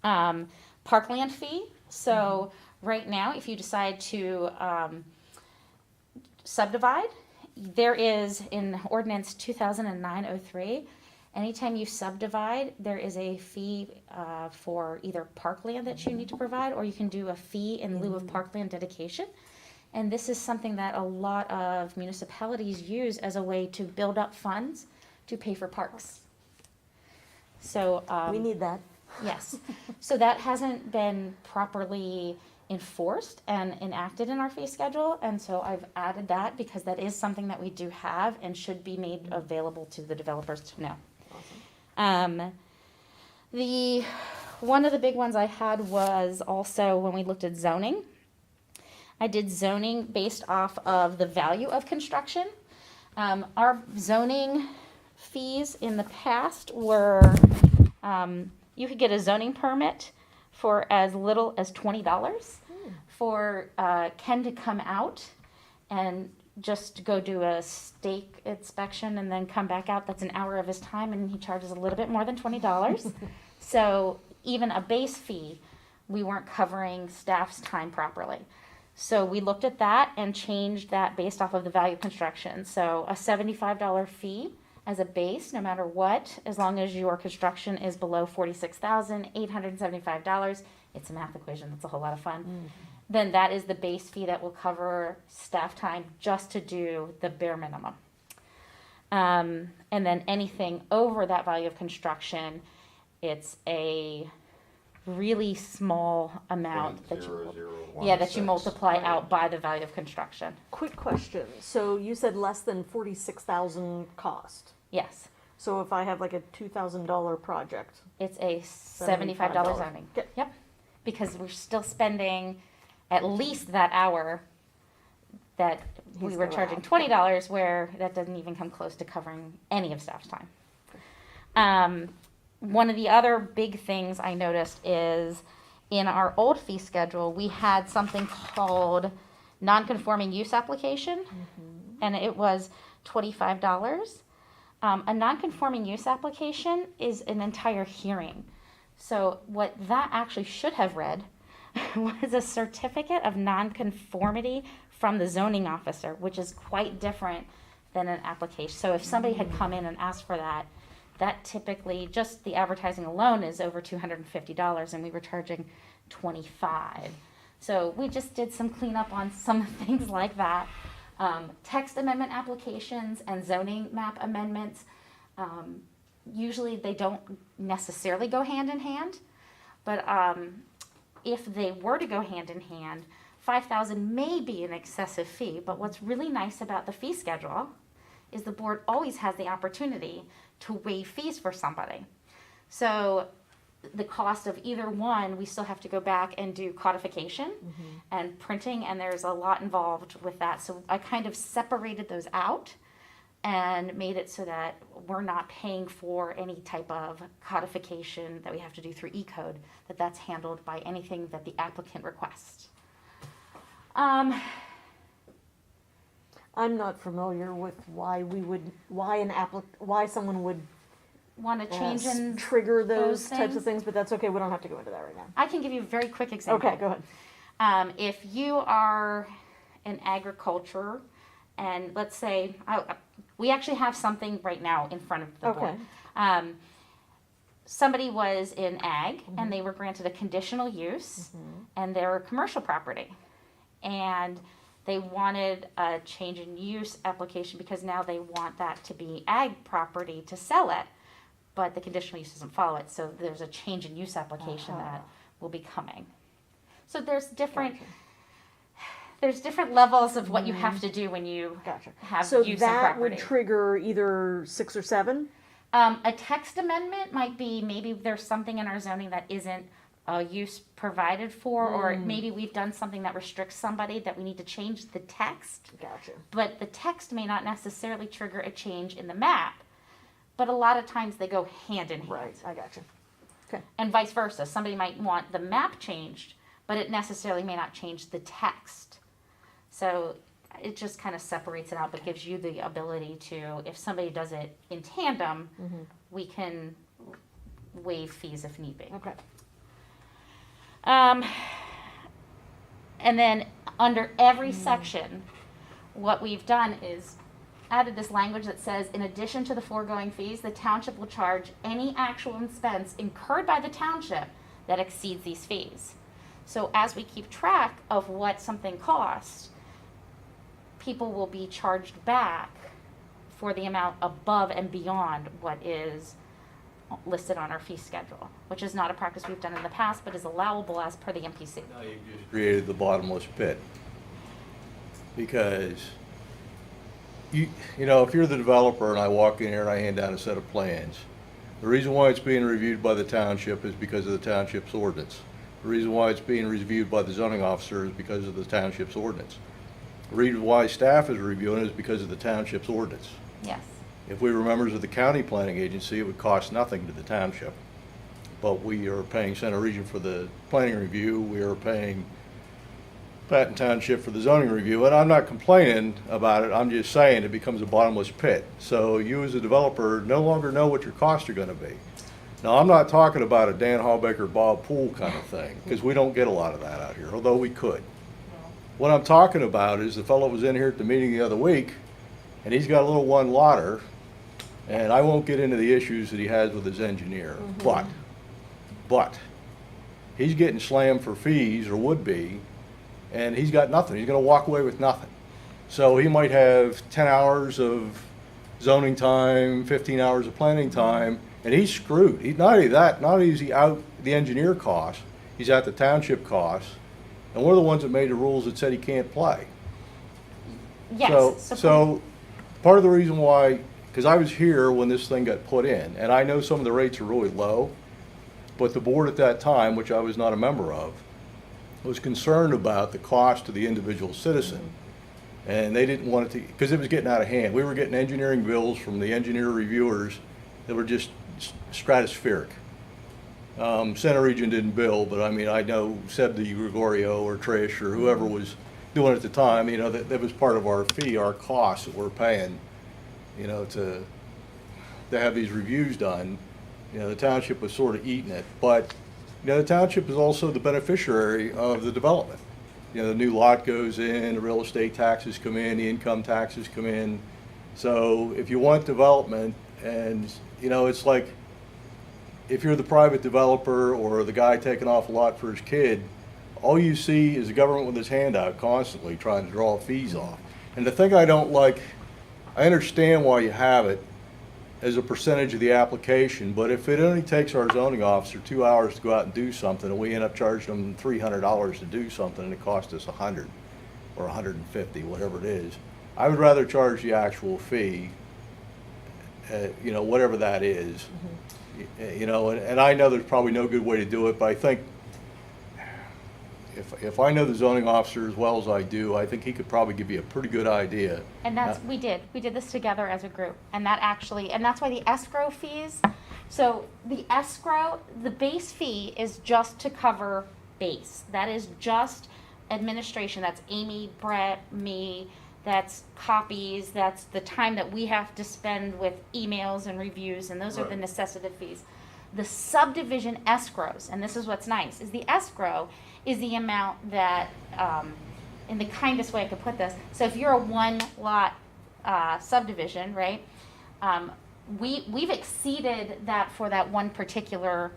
parkland fee. So right now, if you decide to subdivide, there is in ordinance 2009-03, anytime you subdivide, there is a fee for either parkland that you need to provide, or you can do a fee in lieu of parkland dedication. And this is something that a lot of municipalities use as a way to build up funds to pay for parks. So We need that. yes, so that hasn't been properly enforced and enacted in our fee schedule, and so I've added that because that is something that we do have and should be made available to the developers to know. The one of the big ones I had was also when we looked at zoning. I did zoning based off of the value of construction. Our zoning fees in the past were, you could get a zoning permit for as little as $20 for Ken to come out and just go do a stake inspection and then come back out. That's an hour of his time, and he charges a little bit more than $20. So even a base fee, we weren't covering staff's time properly. So we looked at that and changed that based off of the value of construction. So a $75 fee as a base, no matter what, as long as your construction is below $46,875. It's a math equation, that's a whole lot of fun. Then that is the base fee that will cover staff time just to do the bare minimum. And then anything over that value of construction, it's a really small amount that you multiply out by the value of construction. Quick question. So you said less than 46,000 cost. Yes, So if I have like a $2,000 project, it's a $75 zoning. Okay. Yep, because we're still spending at least that hour that we He's were allowed. charging $20, where that doesn't even come close to covering any of staff's time. One of the other big things I noticed is in our old fee schedule, we had something called non-conforming use application, and it was $25. A non-conforming use application is an entire hearing. So what that actually should have read was a certificate of non-conformity from the zoning officer, which is quite different than an application. So if somebody had come in and asked for that, that typically, just the advertising alone is over $250, and we were charging $25. So we just did some cleanup on some things like that. Text amendment applications and zoning map amendments, usually they don't necessarily go hand in hand, but if they were to go hand in hand, $5,000 may be an excessive fee. But what's really nice about the fee schedule is the board always has the opportunity to waive fees for somebody. So the cost of either one, we still have to go back and do codification and printing, and there's a lot involved with that. So I kind of separated those out and made it so that we're not paying for any type of codification that we have to do through E-code, that's handled by anything that the applicant requests. I'm not familiar with why someone would Want to change in trigger those types things? of things, but that's okay. We don't have to go into that right now. I can give you a very quick example. Okay, go ahead. If you are in agriculture, and let's say, we actually have something right now in front of the board. Okay. Somebody was in ag, and they were granted a conditional use, and they're a commercial property. And they wanted a change in use application because now they want that to be ag property to sell it. But the conditional use doesn't follow it, so there's a change in use application that will be coming. So there's different, there's different levels of what you have to do when you Gotcha. have So use of that would property. trigger either 6 or 7? A text amendment might be, maybe there's something in our zoning that isn't a use provided for, or maybe we've done something that restricts somebody that we need to change the text. Gotcha. But the text may not necessarily trigger a change in the map. But a lot of times they go hand in hand. Right, I gotcha. Okay. And vice versa. Somebody might want the map changed, but it necessarily may not change the text. So it just kind of separates it out, but gives you the ability to, if somebody does it in tandem, we can waive fees if need be. Okay. And then under every section, what we've done is added this language that says, in addition to the foregoing fees, the township will charge any actual expense incurred by the township that exceeds these fees. So as we keep track of what something costs, people will be charged back for the amount above and beyond what is listed on our fee schedule, which is not a practice we've done in the past, but is allowable as per the MPC. Now you just created the bottomless pit. Because you know, if you're the developer and I walk in here and I hand down a set of plans, the reason why it's being reviewed by the township is because of the township's ordinance. The reason why it's being reviewed by the zoning officer is because of the township's ordinance. The reason why staff is reviewing it is because of the township's ordinance. Yes. If we were members of the county planning agency, it would cost nothing to the township. But we are paying Center Region for the planning review, we are paying Patton Township for the zoning review, and I'm not complaining about it, I'm just saying it becomes a bottomless pit. So you as a developer no longer know what your costs are gonna be. Now, I'm not talking about a Dan Hallbaker, Bob Poole kind of thing, because we don't get a lot of that out here, although we could. What I'm talking about is the fellow was in here at the meeting the other week, and he's got a little one-lotter, and I won't get into the issues that he has with his engineer, but he's getting slammed for fees, or would be, and he's got nothing. He's gonna walk away with nothing. So he might have 10 hours of zoning time, 15 hours of planning time, and he's screwed. He's not only that, not only is he out the engineer costs, he's at the township costs, and we're the ones that made the rules that said he can't play. Yes. So part of the reason why, because I was here when this thing got put in, and I know some of the rates are really low, but the board at that time, which I was not a member of, was concerned about the cost to the individual citizen. And they didn't want it to, because it was getting out of hand. We were getting engineering bills from the engineer reviewers that were just stratospheric. Center Region didn't bill, but I mean, I know Seb Di Gregorio or Trish or whoever was doing it at the time, you know, that was part of our fee, our costs that we're paying, you know, to have these reviews done. You know, the township was sort of eating it, but, you know, the township is also the beneficiary of the development. You know, the new lot goes in, the real estate taxes come in, the income taxes come in. So if you want development, and, you know, it's like, if you're the private developer or the guy taking off a lot for his kid, all you see is the government with his hand out constantly trying to draw fees off. And the thing I don't like, I understand why you have it as a percentage of the application, but if it only takes our zoning officer 2 hours to go out and do something, and we end up charging them $300 to do something, and it costs us $100 or $150, whatever it is, I would rather charge the actual fee, you know, whatever that is. You know, and I know there's probably no good way to do it, but I think if I know the zoning officer as well as I do, I think he could probably give you a pretty good idea. And that's, we did this together as a group, and that's why the escrow fees, so the escrow, the base fee is just to cover base. That is just administration, that's Amy, Brett, me, that's copies, that's the time that we have to spend with emails and reviews, and those are the necessitative fees. The subdivision escrows, and this is what's nice, is the escrow is the amount that, in the kindest way I could put this, so if you're a one lot subdivision, right, we've exceeded that for that one particular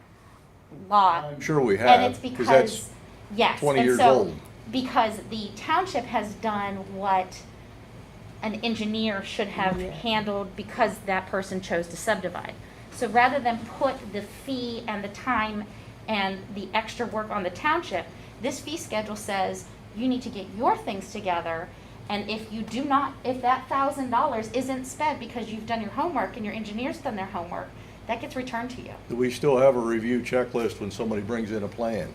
lot. I'm sure we And have, it's because because, that's yes, 20 and years so, old. because the township has done what an engineer should have handled because that person chose to subdivide. So rather than put the fee and the time and the extra work on the township, this fee schedule says you need to get your things together. And if you do not, if that $1,000 isn't spent because you've done your homework and your engineer's done their homework, that gets returned to you. Do we still have a review checklist when somebody brings in a plan?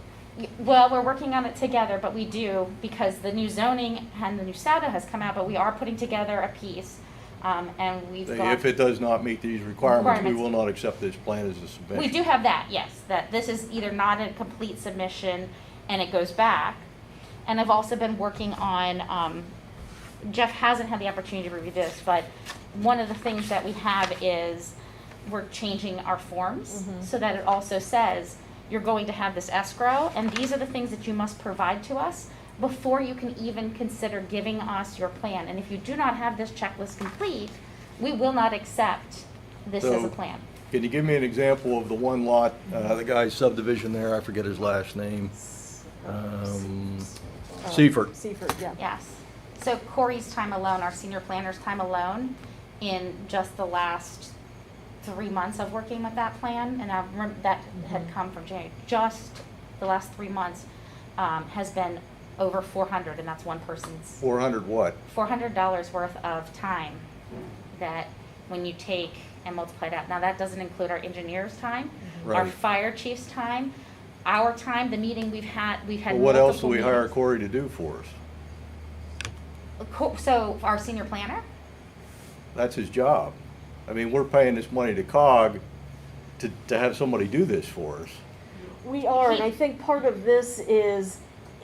Well, we're working on it together, but we do, because the new zoning and the new SADA has come out, but we are putting together a piece, and we've got. If it does not meet these requirements, we Requirements. will not accept this plan as a submission. We do have that, yes, that this is either not a complete submission and it goes back. And I've also been working on, Jeff hasn't had the opportunity to review this, but one of the things that we have is we're changing our forms so that it also says you're going to have this escrow, and these are the things that you must provide to us before you can even consider giving us your plan. And if you do not have this checklist complete, we will not accept this as a So- plan. Can you give me an example of the one lot, the guy's subdivision there, I forget his last name? Seaford. Seaford, yeah. Yes. So Corey's time alone, our senior planner's time alone, in just the last 3 months of working with that plan, and I remember that had come from January, just the last 3 months, has been over 400, and that's one person's, 400 what? $400 worth of time that when you take and multiply that, now that doesn't include our engineer's time, our Right. fire chief's time, our time, the meeting we've had Well, what else do multiple we hire meetings. Corey to do for us? So our senior planner? That's his job. I mean, we're paying this money to COG to have somebody do this for us. We are, and I think part of this is,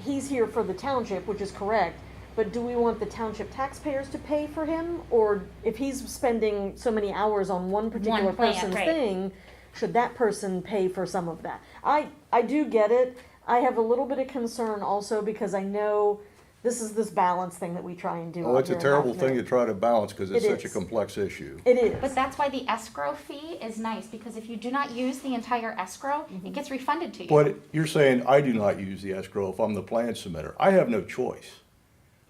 he's here for the township, which is correct, but do we want the township taxpayers to pay for him? Or if he's spending so many hours on one particular plan, person's right. thing, should that person pay for some of that? I do get it. I have a little bit of concern also because I know this balance thing that we try and do. Oh, out it's a here in terrible Halfmoon. thing to try to balance because it's It such a is. complex issue. It is. But that's why the escrow fee is nice, because if you do not use the entire escrow, it gets refunded to you. But you're saying I do not use the escrow if I'm the plan submitter. I have no choice.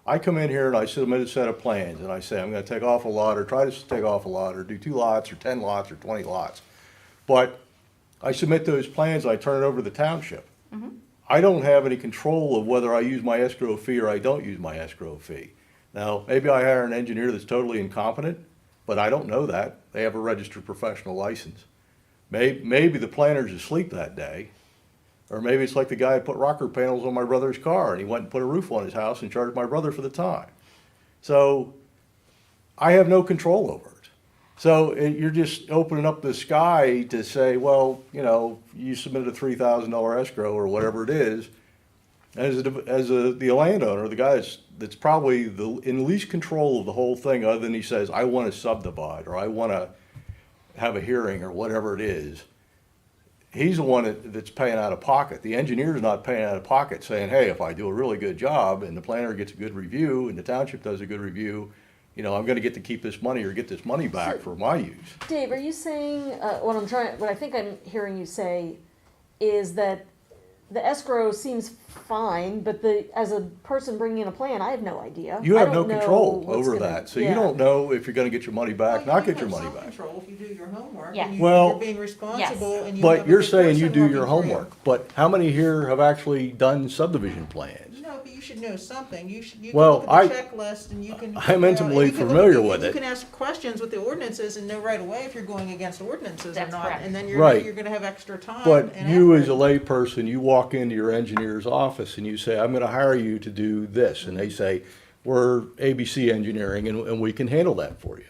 I come in here and I submit a set of plans and I say I'm gonna take off a lot or try to take off a lot or do 2 lots or 10 lots or 20 lots. But I submit those plans, I turn it over to the township. I don't have any control of whether I use my escrow fee or I don't use my escrow fee. Now, maybe I hire an engineer that's totally incompetent, but I don't know that. They have a registered professional license. Maybe the planner's asleep that day, or maybe it's like the guy who put rocker panels on my brother's car and he went and put a roof on his house and charged my brother for the time. So I have no control over it. So you're just opening up the sky to say, well, you know, you submitted a $3,000 escrow or whatever it is. The landowner, the guy that's probably in least control of the whole thing, other than he says, I want to subdivide or I want to have a hearing or whatever it is. He's the one that's paying out of pocket. The engineer's not paying out of pocket saying, hey, if I do a really good job and the planner gets a good review and the township does a good review, you know, I'm gonna get to keep this money or get this money back for my use. Dave, are you saying, what I think I'm hearing you say is that the escrow seems fine, but as a person bringing in a plan, I have no idea. You I have no don't know control what's over gonna- that, so yeah. you don't know if you're gonna get your money back, Well, not you get your have money some back. control if you do your homework, Yes. and Well- you're being responsible, and you have But a you're good saying you person do your working for you. homework, but how many here have actually done subdivision plans? No, but you should know something. You can Well, look at the checklist and you can. I'm figure out- intimately and you can look familiar at the- with You it. can ask questions with the ordinances and know right away if you're going against ordinances or That's not. correct. And then Right. you're gonna have extra time. But and you effort. as a layperson, you walk into your engineer's office and you say, I'm gonna hire you to do this, and they say, we're ABC Engineering and we can handle that for you.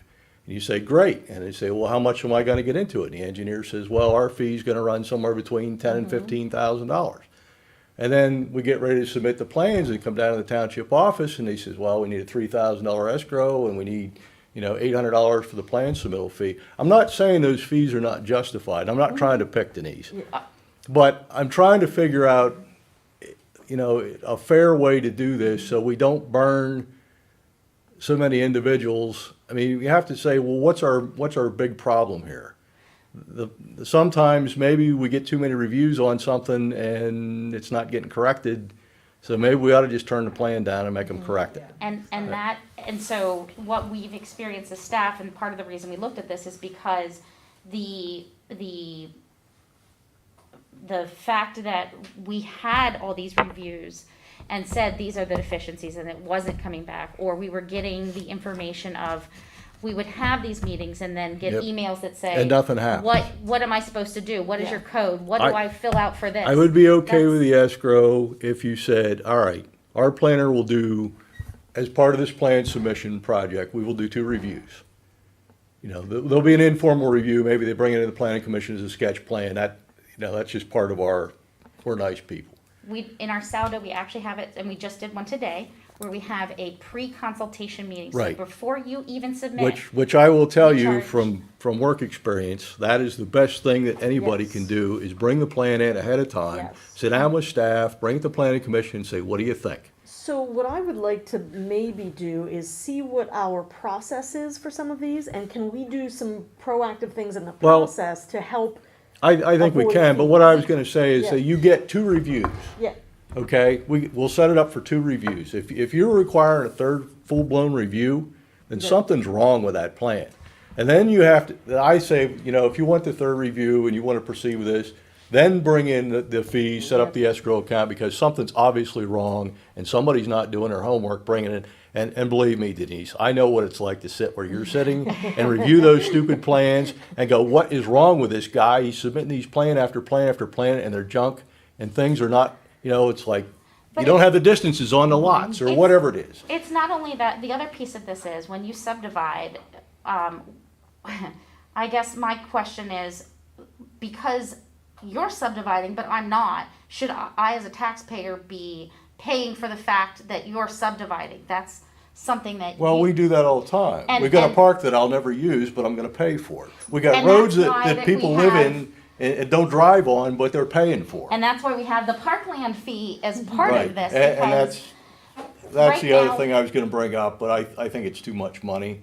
And you say, great, and they say, well, how much am I gonna get into it? And the engineer says, well, our fee's gonna run somewhere between $10,000 and $15,000. And then we get ready to submit the plans and come down to the township office and he says, well, we need a $3,000 escrow and we need, you know, $800 for the plan submittal fee. I'm not saying those fees are not justified. I'm not trying to pick Denise. But I'm trying to figure out, you know, a fair way to do this so we don't burn so many individuals. I mean, you have to say, well, what's our big problem here? Sometimes maybe we get too many reviews on something and it's not getting corrected. So maybe we ought to just turn the plan down and make them correct it. And so what we've experienced as staff, and part of the reason we looked at this is because the fact that we had all these reviews and said, these are the deficiencies, and it wasn't coming back, or we were getting the information of, we would have these meetings and then get Yep. emails that say. And nothing happens. What am I supposed to do? What is Yeah. your code? What do I fill out for this? I would be okay That's- with the escrow if you said, all right, our planner will do, as part of this plan submission project, we will do 2 reviews. You know, there'll be an informal review, maybe they bring it to the planning commission as a sketch plan, that's just part of we're nice people. In our SAUDA, we actually have it, and we just did one today, where we have a pre-consultation meeting. Right. So before you even submit. Which I will tell We you charge. from work experience, that is the best thing that anybody Yes. can do, is bring the plan in ahead of time, Yes. sit down with staff, bring it to planning commission and say, what do you think? So what I would like to maybe do is see what our process is for some of these, and can we do some proactive things in the Well- process to help? I think we Avoid can, but fees. what I was gonna say is Yeah. that you get 2 reviews. Yeah, Okay, we'll set it up for 2 reviews. If you're requiring a 3rd full-blown review, then Yeah. something's wrong with that plan. And then you have to, I say, you know, if you want the 3rd review and you want to proceed with this, then bring in the fees, set up the escrow account, because something's obviously wrong and somebody's not doing their homework, bringing it. And believe me, Denise, I know what it's like to sit where you're sitting and review those stupid plans and go, what is wrong with this guy? He's submitting these plan after plan after plan, and they're junk, and things are not, you know, it's like, you But don't it's- have the distances on the lots, or It's- whatever it is. It's not only that, the other piece of this is, when you subdivide, I guess my question is, because you're subdividing, but I'm not, should I as a taxpayer be paying for the fact that you're subdividing? That's something that Well, you- we do that all the time. And- We got a and- park that I'll never use, but I'm gonna pay for it. We got And roads that's that, why that that people we live have- in and don't drive on, but they're paying for. And that's why we have the parkland fee as part Right, of this, and because that's right the other now- thing I was gonna bring up, but I think it's too much money.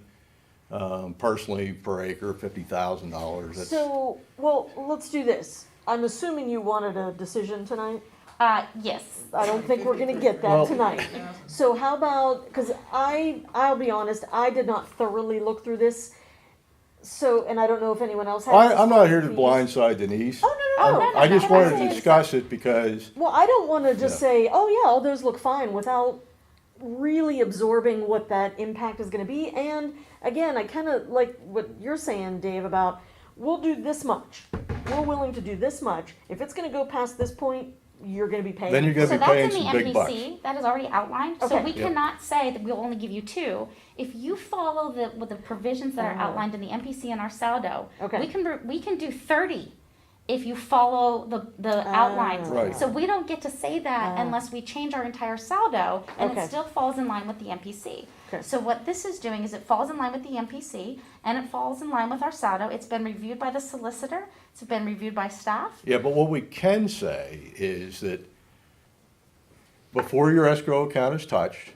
Personally, per acre, $50,000, so, well, let's do this. I'm assuming you wanted a decision tonight? yes. I don't think we're gonna get Well- that tonight. So how about, cause I'll be honest, I did not thoroughly look through this. So, and I don't know if anyone else has. I'm not here to blindside Denise. Oh, no, no, no. I just no, wanted no, to no. discuss it because, Well, I don't wanna just Yeah. say, oh yeah, all those look fine without really absorbing what that impact is gonna be. And again, I kinda like what you're saying, Dave, about we'll do this much. We're willing to do this much. If it's gonna go past this point, you're gonna be paying. then you're gonna So be that's paying in the some big bucks. MPC, that is already outlined, so Okay. we Yep. cannot say that we'll only give you 2. If you follow with the provisions that are Oh. outlined in the MPC and our SAUDO, Okay. we can do 30 if you follow the outlines. Right. So we don't get to say that Ah. unless we change our entire SAUDO, and Okay. it still falls in line with the MPC. Okay. So what this is doing is it falls in line with the MPC, and it falls in line with our SAUDO. It's been reviewed by the solicitor, it's been reviewed by staff. Yeah, but what we can say is that before your escrow account is touched,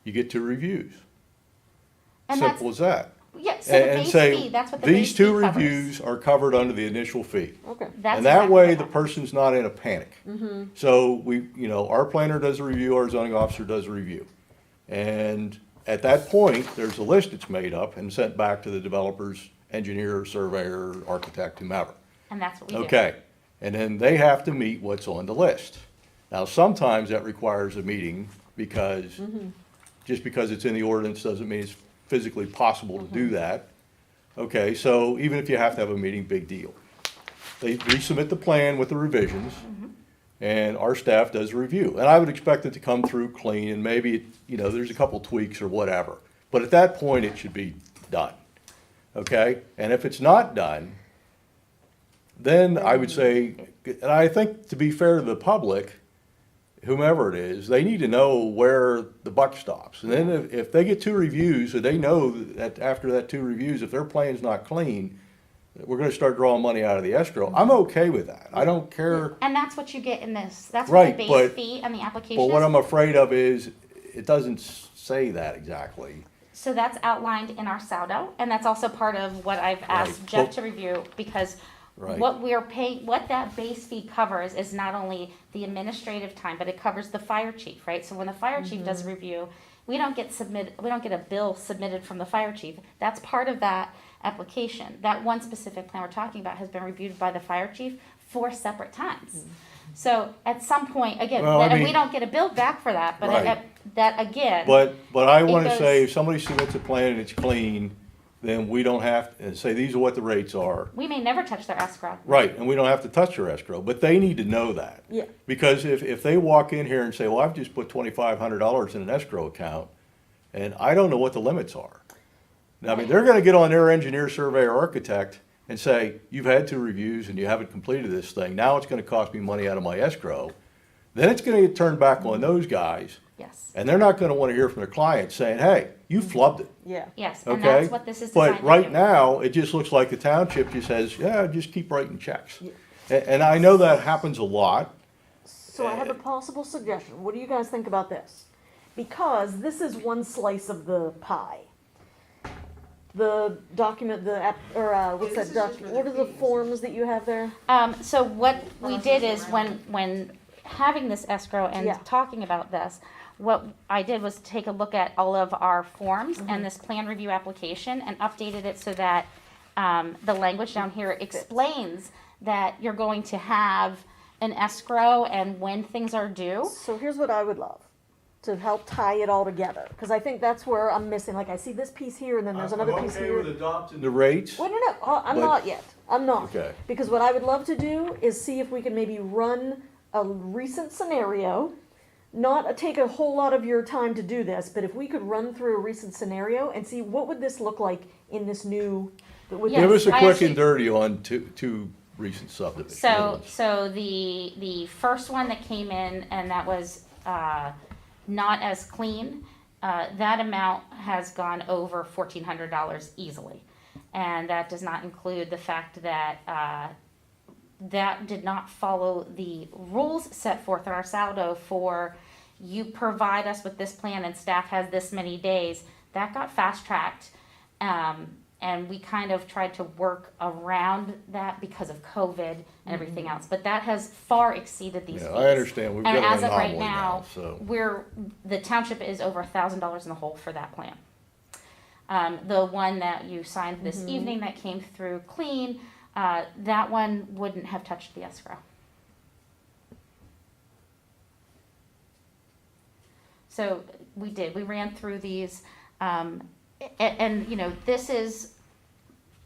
you get 2 reviews. And that's, Simple as that. yeah, so the And base say, fee, that's what the base these fee 2 covers. reviews are covered under the initial fee. Okay. That's And that exactly way, what the happens. person's not in a panic. So our planner does a review, our zoning officer does a review. And at that point, there's a list that's made up and sent back to the developer's engineer, surveyor, architect, whomever. And that's what we do. Okay, and then they have to meet what's on the list. Now, sometimes that requires a meeting because, just because it's in the ordinance doesn't mean it's physically possible to do that. Okay, so even if you have to have a meeting, big deal. They resubmit the plan with the revisions, and our staff does a review. And I would expect it to come through clean, and maybe, there's a couple tweaks or whatever. But at that point, it should be done, okay? And if it's not done, then I would say, and I think to be fair to the public, whomever it is, they need to know where the buck stops. And then if they get 2 reviews, so they know that after that 2 reviews, if their plan's not clean, we're gonna start drawing money out of the escrow. I'm okay with that. I don't care. And that's what you get in this. That's what Right, the base but- fee and the application But what is. I'm afraid of is, it doesn't say that exactly. So that's outlined in our SAUDO, and that's also part of what I've asked Right. Jeff Well- to review, because Right. what we're paying, what that base fee covers is not only the administrative time, but it covers the fire chief, right? So when the fire chief does a review, we don't get a bill submitted from the fire chief. That's part of that application. That one specific plan we're talking about has been reviewed by the fire chief 4 separate times. So at some point, again, Well, I and we mean- don't get a bill back for that, but Right. that again. But I It wanna say, goes- if somebody submits a plan and it's clean, then we don't have, and say, these are what the rates are. We may never touch their escrow. Right, and we don't have to touch their escrow, but they need to know that. Yeah. Because if they walk in here and say, well, I've just put $2,500 in an escrow account, and I don't know what the limits are. Now, I mean, they're gonna get on their engineer, surveyor, architect and say, you've had 2 reviews and you haven't completed this thing, now it's gonna cost me money out of my escrow. Then it's gonna get turned back on those guys, Yes, and they're not gonna wanna hear from their clients saying, hey, you flubbed it. Yeah. yes, and Okay? that's what this is designed to But do. right now, it just looks like the township just says, yeah, just keep writing checks. And I know that happens a lot. So I have a possible suggestion. What do you guys think about this? Because this is one slice of the pie. The document, the app, or what's Yeah, that this is doc? just for the What are the fees. forms that you have there? So what we did is Process when having this escrow and Yeah. talking about this, what I did was take a look at all of our forms Mm-hmm. and this plan review application and updated it so that the language down here explains that you're going to have an escrow and when things are due. So here's what I would love to help tie it all together, because I think that's where I'm missing. Like I see this piece here, and then there's another piece here. adopting the rates. Well, no, I'm But- not yet. I'm not. Okay. Because what I would love to do is see if we can maybe run a recent scenario, not take a whole lot of your time to do this, but if we could run through a recent scenario and see what would this look like in this new. With Yes, Give us a I quick actually- and dirty on two recent subdivisions. So the first one that came in and that was not as clean, that amount has gone over $1,400 easily. And that does not include the fact that that did not follow the rules set forth in our saldo for you provide us with this plan and staff has this many days. That got fast tracked. And we kind of tried to work around that because of COVID and everything else. But that has far exceeded these fees. Yeah, I understand. We've And got an as of right anomaly now, now, so. the township is over $1,000 in the hole for that plan. The one that you signed this evening that came through clean, that one wouldn't have touched the escrow. So we ran through these, and you know, this is,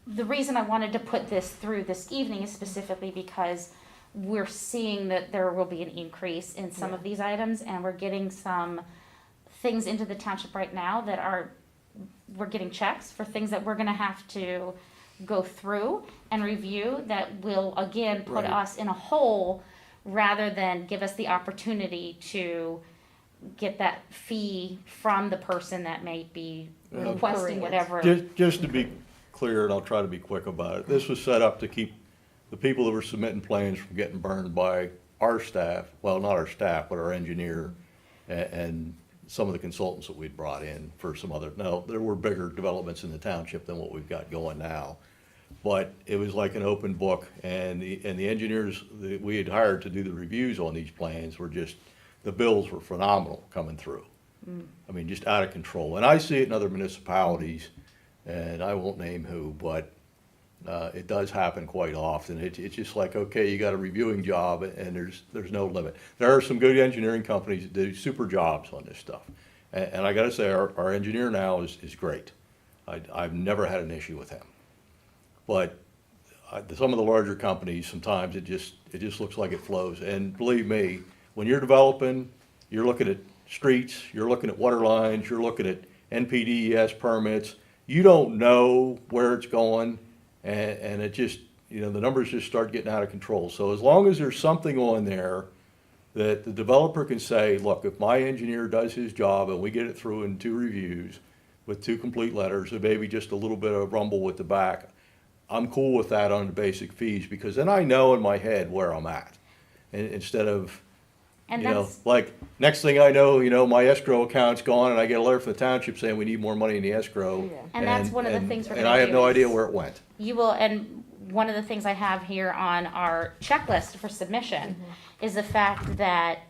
the reason I wanted to put this through this evening is specifically because we're seeing that there will be an increase in some of these items, and we're getting some things into the township right now that we're getting checks for things that we're gonna have to go through and review that will, again, put Right. us in a hole rather than give us the opportunity to get that fee from the person that may be Yeah. requesting whatever. Just to be clear, and I'll try to be quick about it, this was set up to keep the people that were submitting plans from getting burned by our staff, well, not our staff, but our engineer and some of the consultants that we'd brought in for some other, no, there were bigger developments in the township than what we've got going now. But it was like an open book, and the engineers that we had hired to do the reviews on these plans were just, the bills were phenomenal coming through. I mean, just out of control. And I see it in other municipalities, and I won't name who, but it does happen quite often. It's just like, okay, you got a reviewing job, and there's no limit. There are some good engineering companies that do super jobs on this stuff. And I gotta say, our engineer now is great. I've never had an issue with him. But some of the larger companies, sometimes it just looks like it flows. And believe me, when you're developing, you're looking at streets, you're looking at water lines, you're looking at NPDES permits. You don't know where it's going, and it just, you know, the numbers just start getting out of control. So as long as there's something on there that the developer can say, look, if my engineer does his job and we get it through in 2 reviews with 2 complete letters, and maybe just a little bit of rumble with the back, I'm cool with that on the basic fees, because then I know in my head where I'm at. And instead of, And you know, that's, like, next thing I know, you know, my escrow account's gone and I get a letter from the township saying we need more money in the escrow. Yeah. And that's one of the things we're And gonna I have do no is- idea where it went. you will, and one of the things I have here on our checklist for submission is the fact that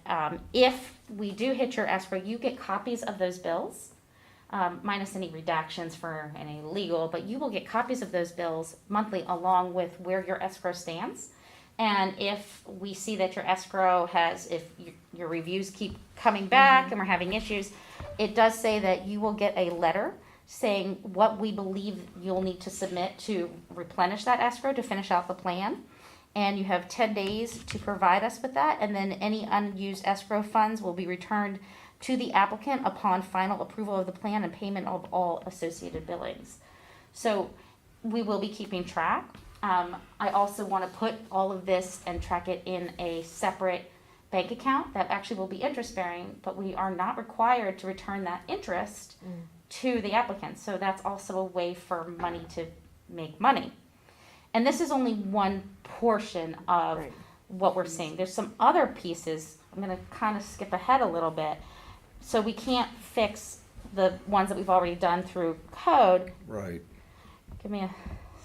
if we do hit your escrow, you get copies of those bills, minus any redactions for any legal, but you will get copies of those bills monthly along with where your escrow stands. And if we see that your escrow has, if your reviews keep coming back and we're having issues, it does say that you will get a letter saying what we believe you'll need to submit to replenish that escrow to finish out the plan. And you have 10 days to provide us with that, and then any unused escrow funds will be returned to the applicant upon final approval of the plan and payment of all associated billings. So we will be keeping track. I also want to put all of this and track it in a separate bank account that actually will be interest bearing, but we are not required to return that interest to the applicant. So that's also a way for money to make money. And this is only one portion of Right. what we're seeing. There's some other pieces. I'm going to kind of skip ahead a little bit. So we can't fix the ones that we've already done through code. Right. Give me a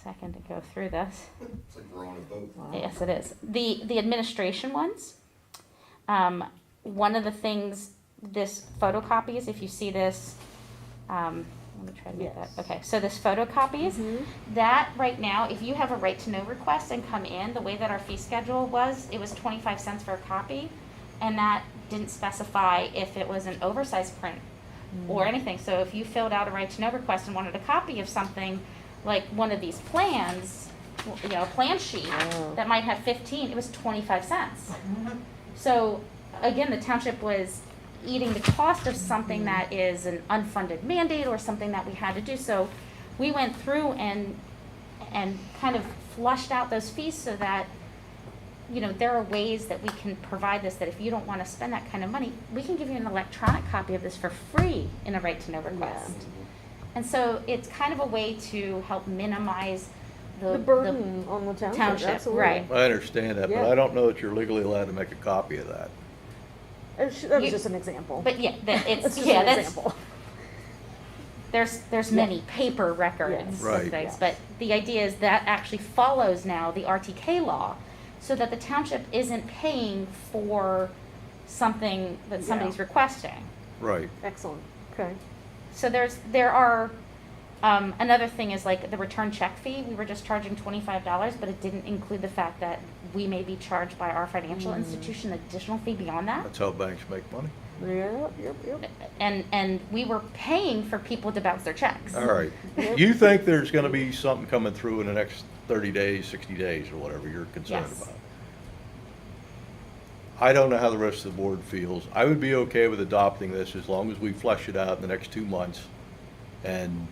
second to go through this. It's like we're on a boat. Yes, it is. The administration ones. One of the things, this photocopies, if you see this, let me try to get Yes. that. Okay, so this photocopies, that right now, if you have a right to know request and come in, the way that our fee schedule was, it was 25 cents for a copy, and that didn't specify if it was an oversized print or anything. So if you filled out a right to know request and wanted a copy of something, like one of these plans, you know, a plan sheet that might have 15, it was 25 cents. So again, the township was eating the cost of something that is an unfunded mandate or something that we had to do. So we went through and kind of flushed out those fees so that, you know, there are ways that we can provide this, that if you don't want to spend that kind of money, we can give you an electronic copy of this for free in a right to know request. And so it's kind of a way to help minimize The burden on the township, township, absolutely. right. I understand that, but Yeah. I don't know that you're legally allowed to make a copy of that. That was You- just an example. But yeah, that It's it's, just yeah, an that's, example. there's many paper records Yes. Right. and things, Yes. but the idea is that actually follows now the RTK law, so that the township isn't paying for something that somebody's requesting. Right. Excellent, okay. So there are, another thing is like the return check fee, we were just charging $25, but it didn't include the fact that we may be charged by our financial institution an additional fee beyond that. That's how banks make money. Yep. And we were paying for people to bounce their checks. All right. You think there's gonna be something coming through in the next 30 days, 60 days, or whatever you're concerned Yes. about? I don't know how the rest of the board feels. I would be okay with adopting this as long as we flesh it out in the next 2 months and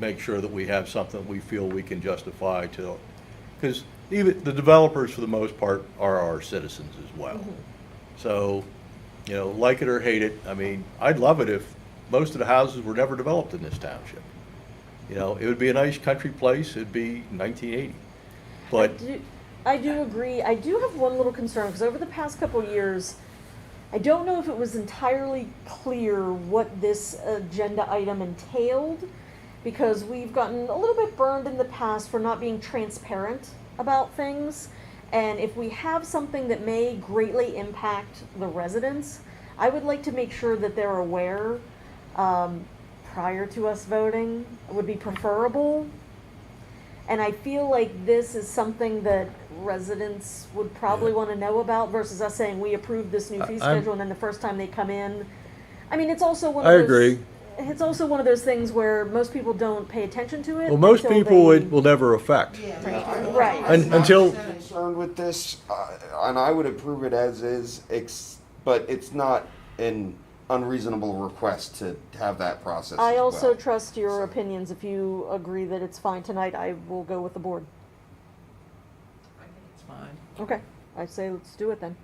make sure that we have something we feel we can justify to, because even the developers, for the most part, are our citizens as well. So, you know, like it or hate it, I mean, I'd love it if most of the houses were never developed in this township. You know, it would be a nice country place, it'd be 1980. But, I do agree. I do have one little concern, because over the past couple of years, I don't know if it was entirely clear what this agenda item entailed, because we've gotten a little bit burned in the past for not being transparent about things. And if we have something that may greatly impact the residents, I would like to make sure that they're aware prior to us voting would be preferable. And I feel like this is something that residents would probably want to know about versus us saying we approve this new fee I'm- schedule and then the first time they come in. I mean, it's also one I of those. agree. It's also one of those things where most people don't pay attention to it. well, most until people they- it will never affect. Right. I'm not Until- concerned with this, and I would approve it as is, but it's not an unreasonable request to have that process I as also well. trust your So- opinions. If you agree that it's fine tonight, I will go with the board. I think it's fine. Okay, I say let's do it then.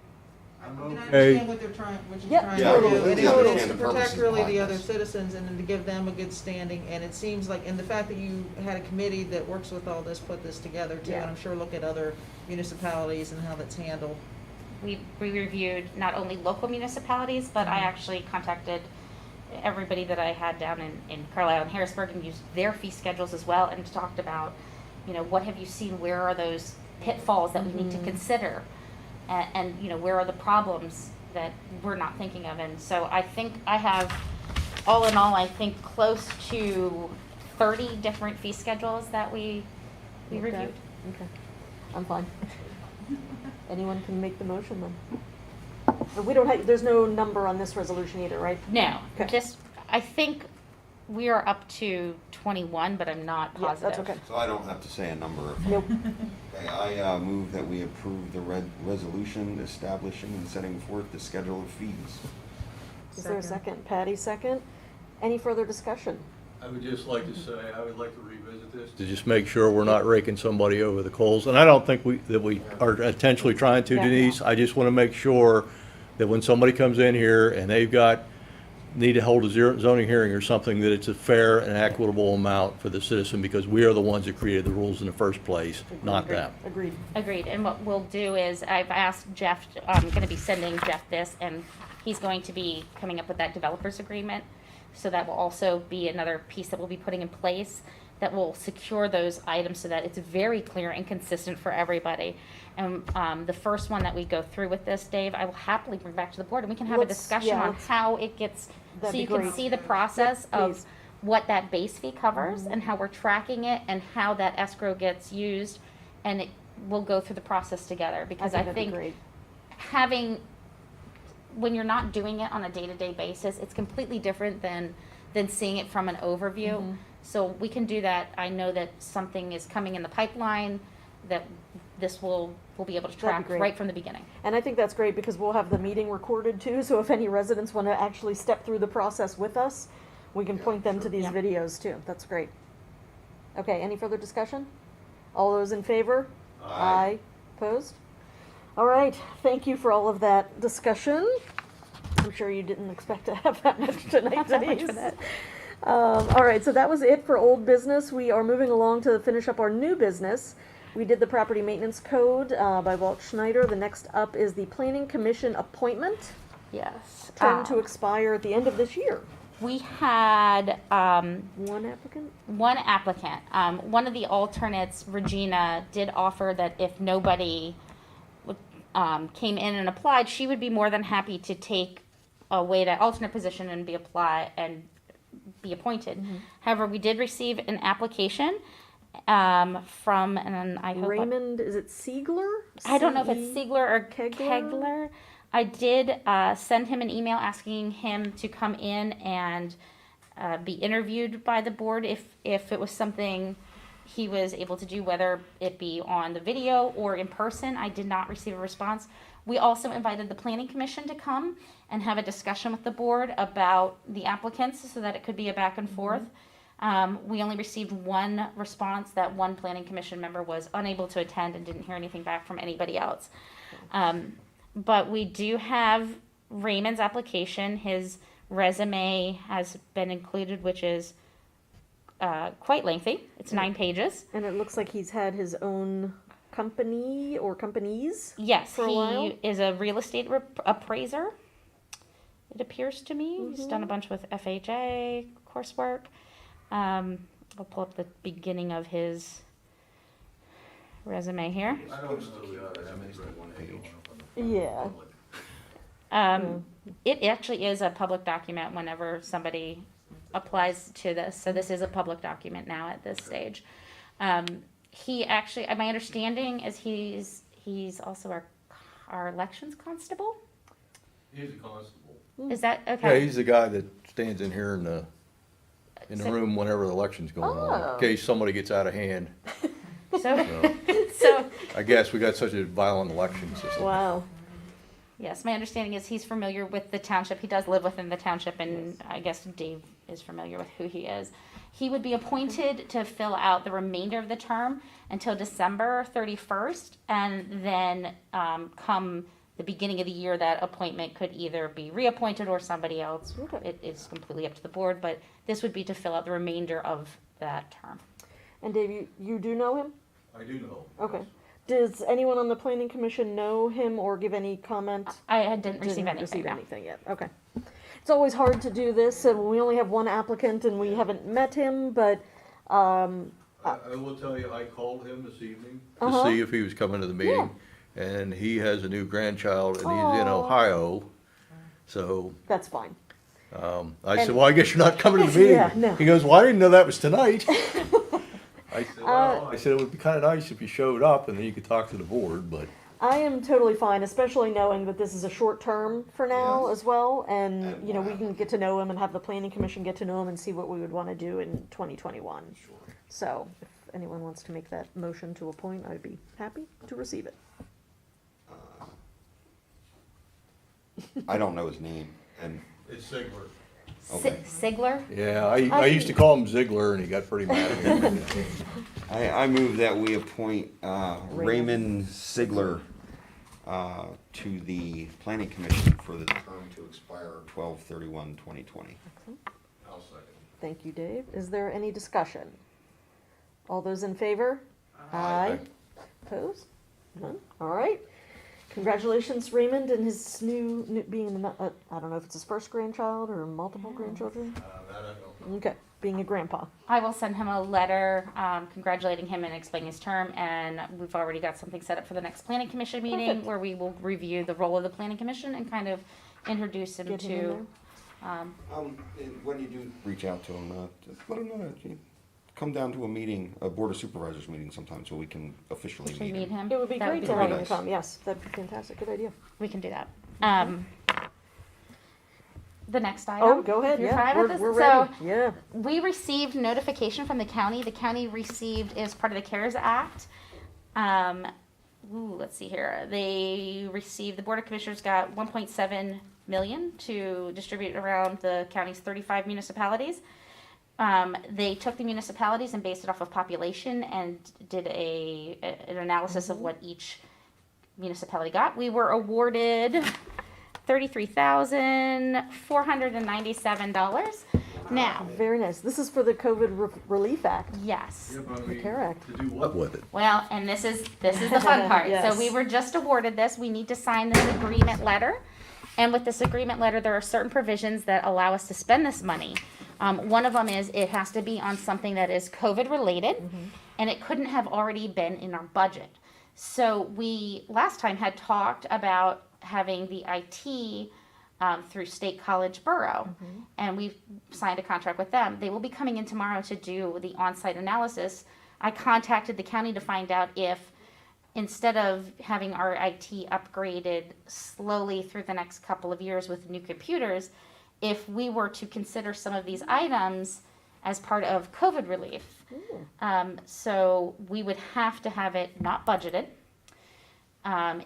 I mean, I Hey. understand what they're trying, what you're Yep. trying Yeah, to do, I and completely it's understand to the protect purposes really behind the other this. citizens and then to give them a good standing, and it seems like, and the fact that you had a committee that works with all this, put this together too, Yeah. and I'm sure look at other municipalities and how that's handled. We reviewed not only local municipalities, but I actually contacted everybody that I had down in Carlisle and Harrisburg and used their fee schedules as well and talked about, you know, what have you seen, where are those pitfalls that we need to consider? And, you know, where are the problems that we're not thinking of? And so I think I have, all in all, I think close to 30 different fee schedules that we Okay. reviewed. Okay, I'm fine. Anyone can make the motion then. And we don't have, there's no number on this resolution either, right? No, Okay. just, I think we are up to 21, but I'm not Yeah, positive. that's okay. So I don't have to say a number. Nope. Okay, I move that we approve the resolution establishing and setting forth the schedule of fees. Is there a second? Patty, second. Any further discussion? I would just like to say, I would like to revisit this. To just make sure we're not raking somebody over the coals. And I don't think that we are intentionally trying to, Yeah. Denise. I just want to make sure that when somebody comes in here and need to hold a zoning hearing or something, that it's a fair and equitable amount for the citizen, because we are the ones that created the rules in the first place, not Agreed. them. Agreed. Agreed, and what we'll do is, I've asked Jeff, I'm gonna be sending Jeff this, and he's going to be coming up with that developers agreement. So that will also be another piece that we'll be putting in place that will secure those items so that it's very clear and consistent for everybody. And, the first one that we go through with this, Dave, I will happily bring back to the board, and we can have a Let's- discussion yeah, on let's- how it gets, so That'd be you can great. see the process Yep, of please. what that base fee covers and how we're tracking it and how that escrow gets used. And we'll go through the process together, because I that'd be think great. having, when you're not doing it on a day-to-day basis, it's completely different than seeing it from an overview. Mm-hmm. So we can do that. I know that something is coming in the pipeline, that this we'll be able to That'd be track great. right from the beginning. And I think that's great because we'll have the meeting recorded too, so if any residents want to actually step through the process with us, we can point them to these Yeah. videos too. That's great. Okay, any further discussion? All those in favor? Aye. Opposed? All right, thank you for all of that discussion. I'm sure you didn't expect to have that much tonight, Not that much Denise. for that. All right, so that was it for old business. We are moving along to finish up our new business. We did the property maintenance code by Walt Schneider. The next up is the planning commission appointment, Yes. term to expire at the end of this year. We had, One applicant? one applicant. One of the alternates, Regina, did offer that if nobody came in and applied, she would be more than happy to take away that alternate position and be appointed. However, we did receive an application from, and I hope Raymond, is it Siegler? I don't know if it's C-E- Siegler or Kegler? Kegler. I did send him an email asking him to come in and be interviewed by the board if it was something he was able to do, whether it be on the video or in person. I did not receive a response. We also invited the planning commission to come and have a discussion with the board about the applicants so that it could be a back and forth. We only received one response, that one planning commission member was unable to attend and didn't hear anything back from anybody else. But we do have Raymond's application. His resume has been included, which is quite lengthy. It's 9 pages. And it looks like he's had his own company or companies. Yes, For a while? he is a real estate appraiser. It appears to me. He's done a bunch with FHA coursework. I'll pull up the beginning of his resume here. I don't know the other, I missed one page. Yeah. It actually is a public document whenever somebody applies to this, so this is a public document now at this stage. He actually, my understanding is he's also our elections constable. He's a constable. Is that Yeah, okay? he's the guy that stands in here in the So- room whenever the election's going on, Oh. in case somebody gets out of hand. So, so I guess we got such a violent election system. Wow. yes, my understanding is he's familiar with the township. He does live within the township, and I guess Dave is familiar with who he is. He would be appointed to fill out the remainder of the term until December 31st, and then come the beginning of the year, that appointment could either be reappointed or somebody else. Okay. It is completely up to the board, but this would be to fill out the remainder of that term. And Dave, you do know him? I do know. Okay. Does anyone on the planning commission know him or give any comment? I didn't receive Didn't anything. receive no. anything yet. Okay. It's always hard to do this, and we only have one applicant, and we haven't met him. But I will tell you, I called him this evening. To see if he was coming to the meeting. And he has a new grandchild and he's in Aw. Ohio. So, that's fine. I said, well, I guess you're not coming to the meeting. Yeah, no. He goes, well, I didn't know that was tonight. I said, well, I said, it would be kind of nice if you showed up and then you could talk to the board, but I am totally fine, especially knowing that this is a short term for now Yes. as well, and, And you know, what we can get to know him and have the planning commission get to know him and see what we would wanna do in 2021. Sure. So, if anyone wants to make that motion to appoint, I'd be happy to receive it. I don't know his name, and It's Sigler. Okay. Sigler? Yeah, I used to call him Ziegler and he got pretty mad at me. I move that we appoint Raymond Sigler to the planning commission for the term to expire 12/31/2020. I'll second. Thank you, Dave. Is there any discussion? All those in favor? Aye. Opposed? None? All right. Congratulations, Raymond, and his new being, I don't know if it's his first grandchild or multiple grandchildren? That I don't know. Okay, being a grandpa. I will send him a letter congratulating him and explaining his term, and we've already got something set up for the next planning commission meeting Perfect. where we will review the role of the planning commission and kind of introduce him Get him in to. And when you do reach out to him, just let him know that you come down to a meeting, a board of supervisors meeting sometime, so we can officially Actually meet meet him. him. It would be That great to have him nice. come, yes, that'd be fantastic, good idea. We can do that. The next item. Oh, go ahead, You're yeah, fine with this? we're So, ready, yeah. we received notification from the county. The county received, as part of the CARES Act, let's see here. They received, the Board of Commissioners got 1.7 million to distribute around the county's 35 municipalities. They took the municipalities and based it off of population and did an analysis of what each municipality got. We were awarded $33,497. Now, Very nice, this is for the COVID Relief Act, yes. Yeah, but I mean, CARE Act. to do what with it? Well, and this is the fun part. Yes. So we were just awarded this. We need to sign this agreement letter. And with this agreement letter, there are certain provisions that allow us to spend this money. One of them is it has to be on something that is COVID related, and it couldn't have already been in our budget. So we last time had talked about having the IT through State College Borough, and we've signed a contract with them. They will be coming in tomorrow to do the on-site analysis. I contacted the county to find out if, instead of having our IT upgraded slowly through the next couple of years with new computers, if we were to consider some of these items as part of COVID relief. So we would have to have it not budgeted.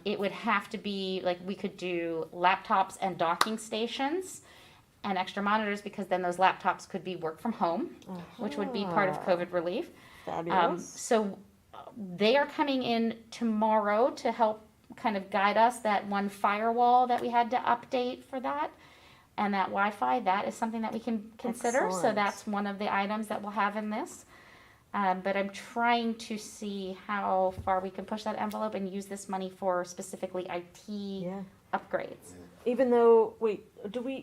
It would have to be, like, we could do laptops and docking stations and extra monitors, because then those laptops could be work from home, which would be part of COVID relief. Fabulous. So they are coming in tomorrow to help kind of guide us. That one firewall that we had to update for that, and that Wi-Fi, that is something that we can consider. So Excellent. that's one of the items that we'll have in this. But I'm trying to see how far we can push that envelope and use this money for specifically IT Yeah. upgrades. Even though, wait,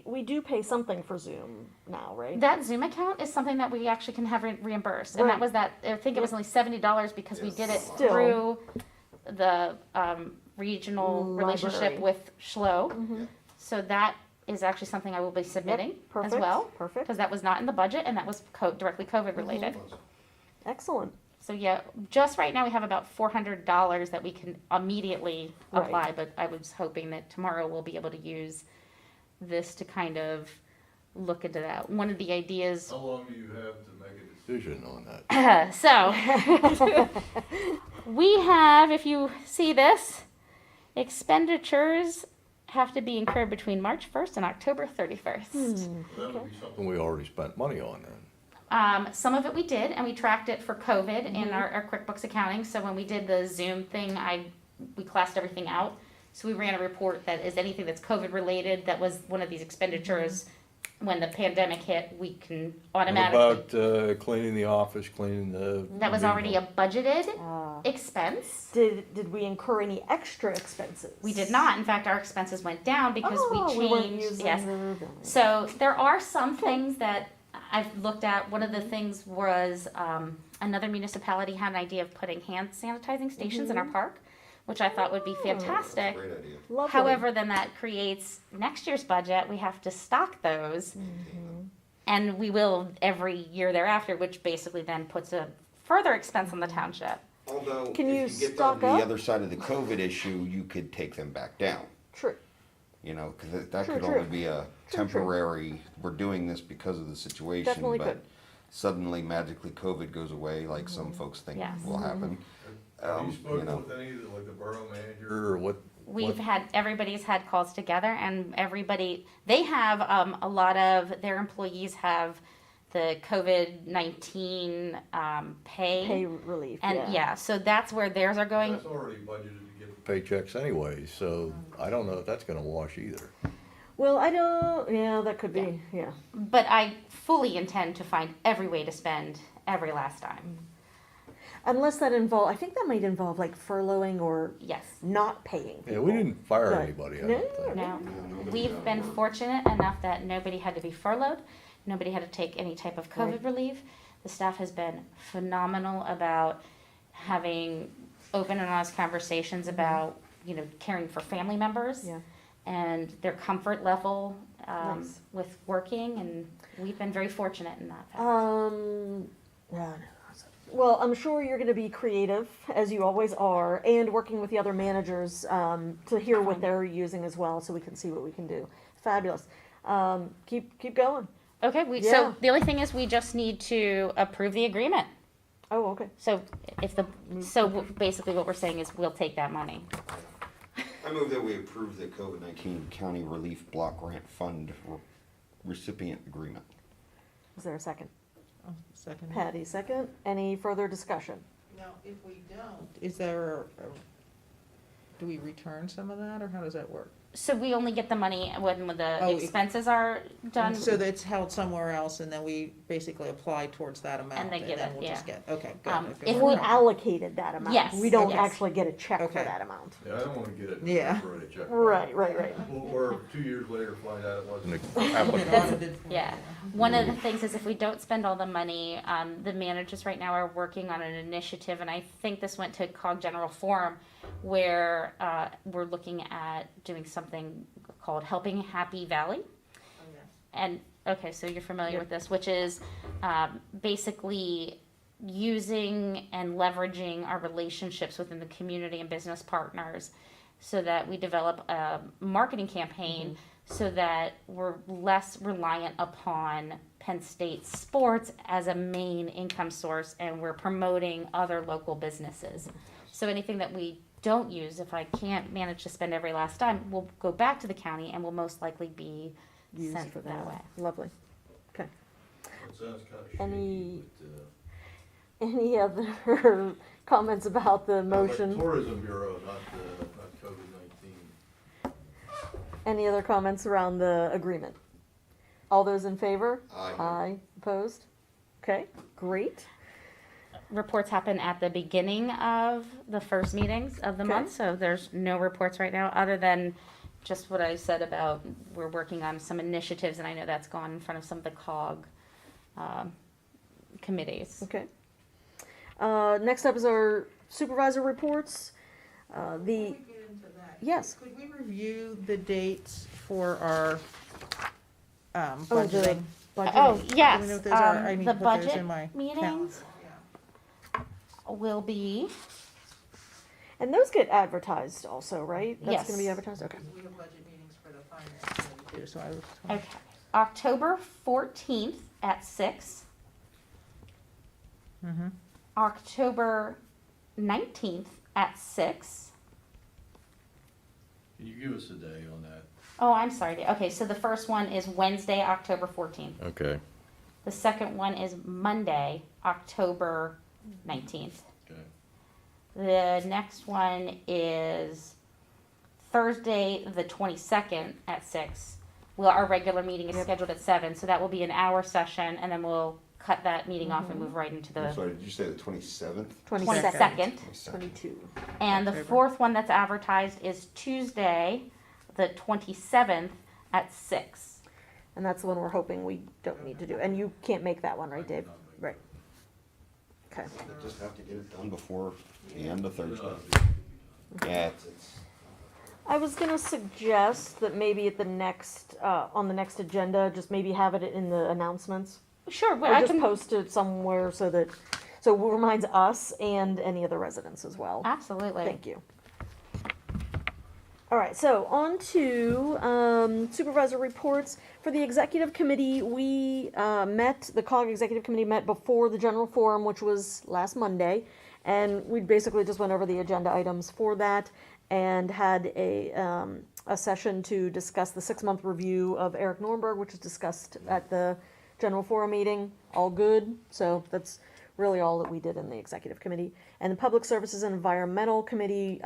we do pay something for Zoom now, right? That Zoom account is something that we actually can have reimbursed, and Right. that was that. I think it was only $70 because we did it Still. through the regional relationship Library. with Schlo. So that is actually something I will be submitting as Perfect, well, perfect, because that was not in the budget and that was directly COVID related. excellent. So yeah, just right now we have about $400 that we can immediately Right. apply, but I was hoping that tomorrow we'll be able to use this to kind of look into that. One of the ideas, How long do you have to make a decision? Decision on that. so we have, if you see this, expenditures have to be incurred between March 1st and October 31st. That would be something. And we already spent money on that. Some of it we did, and we tracked it for COVID in our QuickBooks accounting. So when we did the Zoom thing, we classed everything out. So we ran a report that is anything that's COVID related, that was one of these expenditures. When the pandemic hit, we can What automatically. about cleaning the office, cleaning the? That was already a budgeted Uh, expense. did we incur any extra expenses? We did not. In fact, our expenses went down because Oh, we we weren't changed. using Yes. the- So there are some things that I've looked at. One of the things was another municipality had an idea of putting hand sanitizing stations in our park, which I thought would be fantastic. Great idea. Lovely. However, then that creates next year's budget. We have to stock those, and we will every year thereafter, which basically then puts a further expense on the township. Although, Can you if you get stock on the up? other side of the COVID issue, you could take them back down. True. You know, because that True, could true. only be a temporary, we're doing this because of the situation. Definitely but could. suddenly, magically, COVID goes away, like Mm-hmm. some folks think Yes. will happen. Have you You spoken know. with any, like the borough manager or what? We've had, everybody's had calls together and everybody, they have, a lot of, their employees have the COVID-19, Pay pay. relief, And, yeah, so that's where theirs are going. That's already budgeted to get. Paychecks anyway, so I don't know if that's gonna wash either. Well, I don't, yeah, that could be, yeah. But I fully intend to find every way to spend every last dime. Unless that involve, I think that might involve like furloughing or Yes. not paying people. Yeah, we didn't fire Right. anybody, I No, don't think. No, we've been fortunate enough that nobody had to be furloughed, nobody had to take any type of COVID Right. relief. The staff has been phenomenal about having open and honest conversations about, caring for family members. Yeah. And their comfort level, Nice. with working, and we've been very fortunate in that fact. Yeah. Well, I'm sure you're gonna be creative, as you always are, and working with the other managers, to hear what they're using as well, so we can see what we can do. Fabulous. Keep going. Okay, Yeah. so the only thing is we just need to approve the agreement. Oh, okay. So basically what we're saying is we'll take that money. I move that we approve the COVID-19 County Relief Block Grant Fund recipient agreement. Is there a second? Oh, second. Patty, second. Any further discussion? Now, if we don't, do we return some of that, or how does that work? So we only get the money when the Oh, expenses are done. So that's held somewhere else, and then we basically apply towards that amount, they and give then it, we'll just yeah. get, okay, good. If We're we- allocated that amount. Yes, We don't yes. actually get a check for Okay. that amount. Yeah, I don't wanna get it. Yeah. Write a check. Right. Or 2 years later, find out it wasn't. Audited for- Yeah, one of the things is if we don't spend all the money, the managers right now are working on an initiative, and I think this went to COG General Forum, where we're looking at doing something called Helping Happy Valley. And, okay, so you're familiar with this, which is basically using and leveraging our relationships within the community and business partners so that we develop a marketing campaign so that we're less reliant upon Penn State sports as a main income source, and we're promoting other local businesses. So anything that we don't use, if I can't manage to spend every last dime, will go back to the county and will most likely be Used sent for that way. Lovely. Okay. It sounds kinda Any- shady, but, Any other comments about the sounds like motion? Tourism Bureau, not COVID-19. Any other comments around the agreement? All those in favor? Aye. Aye. Opposed? Okay, great. Reports happen at the beginning of the first meetings of the Okay. month, so there's no reports right now, other than just what I said about we're working on some initiatives, and I know that's gone in front of some of the COG committees. Okay. Next up is our supervisor reports. Before The, we get into that, yes. could we review the dates for our Oh, the budgeting? budget. Oh, Do we know yes, if those are- I need the to put those budget in my meetings will be, And those get advertised also, right? That's gonna be Yes. advertised, okay. We have budget meetings for the finance committee too, so I was. okay, October 14th at 6. Mhm. October 19th at 6. Can you give us a day on that? Oh, I'm sorry. Okay, so the first one is Wednesday, October 14th. Okay. The second one is Monday, October 19th. Okay. The next one is Thursday, the 22nd at 6. Well, our regular meeting is scheduled at 7, so that will be an hour session, and then we'll cut that meeting off and move right into I'm the sorry, did you say the 27th? 22nd. 22. And the fourth one that's advertised is Tuesday, the 27th at 6. And that's the one we're hoping we don't need to do. And you can't make that one, right, Dave? Right. Okay. Just have to get it done before the end of Thursday. Yeah, it's I was gonna suggest that maybe at the next, on the next agenda, just maybe have it in the announcements. Sure, but Or I just can, post it somewhere so that So it reminds us and any other residents as well. Absolutely. Thank you. All right, so on to supervisor reports. For the executive committee, we the COG executive committee met before the general forum, which was last Monday. And we basically just went over the agenda items for that and had a session to discuss the 6-month review of Eric Nornberg, which was discussed at the general forum meeting. All good. So that's really all that we did in the executive committee. And the Public Services and Environmental Committee,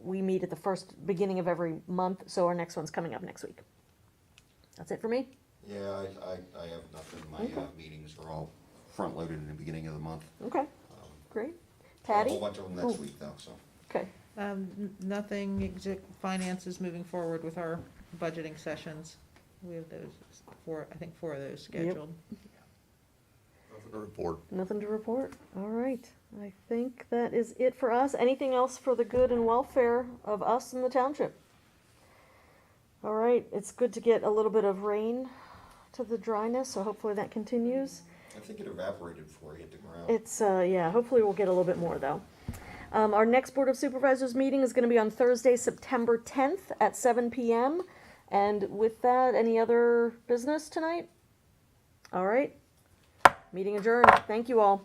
we meet at the beginning of every month, so our next one's coming up next week. That's it for me. Yeah, I have nothing. My meetings are all front-loaded in the beginning of the month. Okay, great. A Patty? whole bunch of them next week, though, so. Okay, Nothing, finance is moving forward with our budgeting sessions. We have those, I think 4 of those scheduled. Nothing to report. nothing to report. All right, I think that is it for us. Anything else for the good and welfare of us in the township? All right, it's good to get a little bit of rain to the dryness, so hopefully that continues. I think it evaporated before it hit the ground. It's, yeah, hopefully we'll get a little bit more, though. Our next Board of Supervisors meeting is gonna be on Thursday, September 10th at 7 PM. And with that, any other business tonight? All right, meeting adjourned. Thank you all.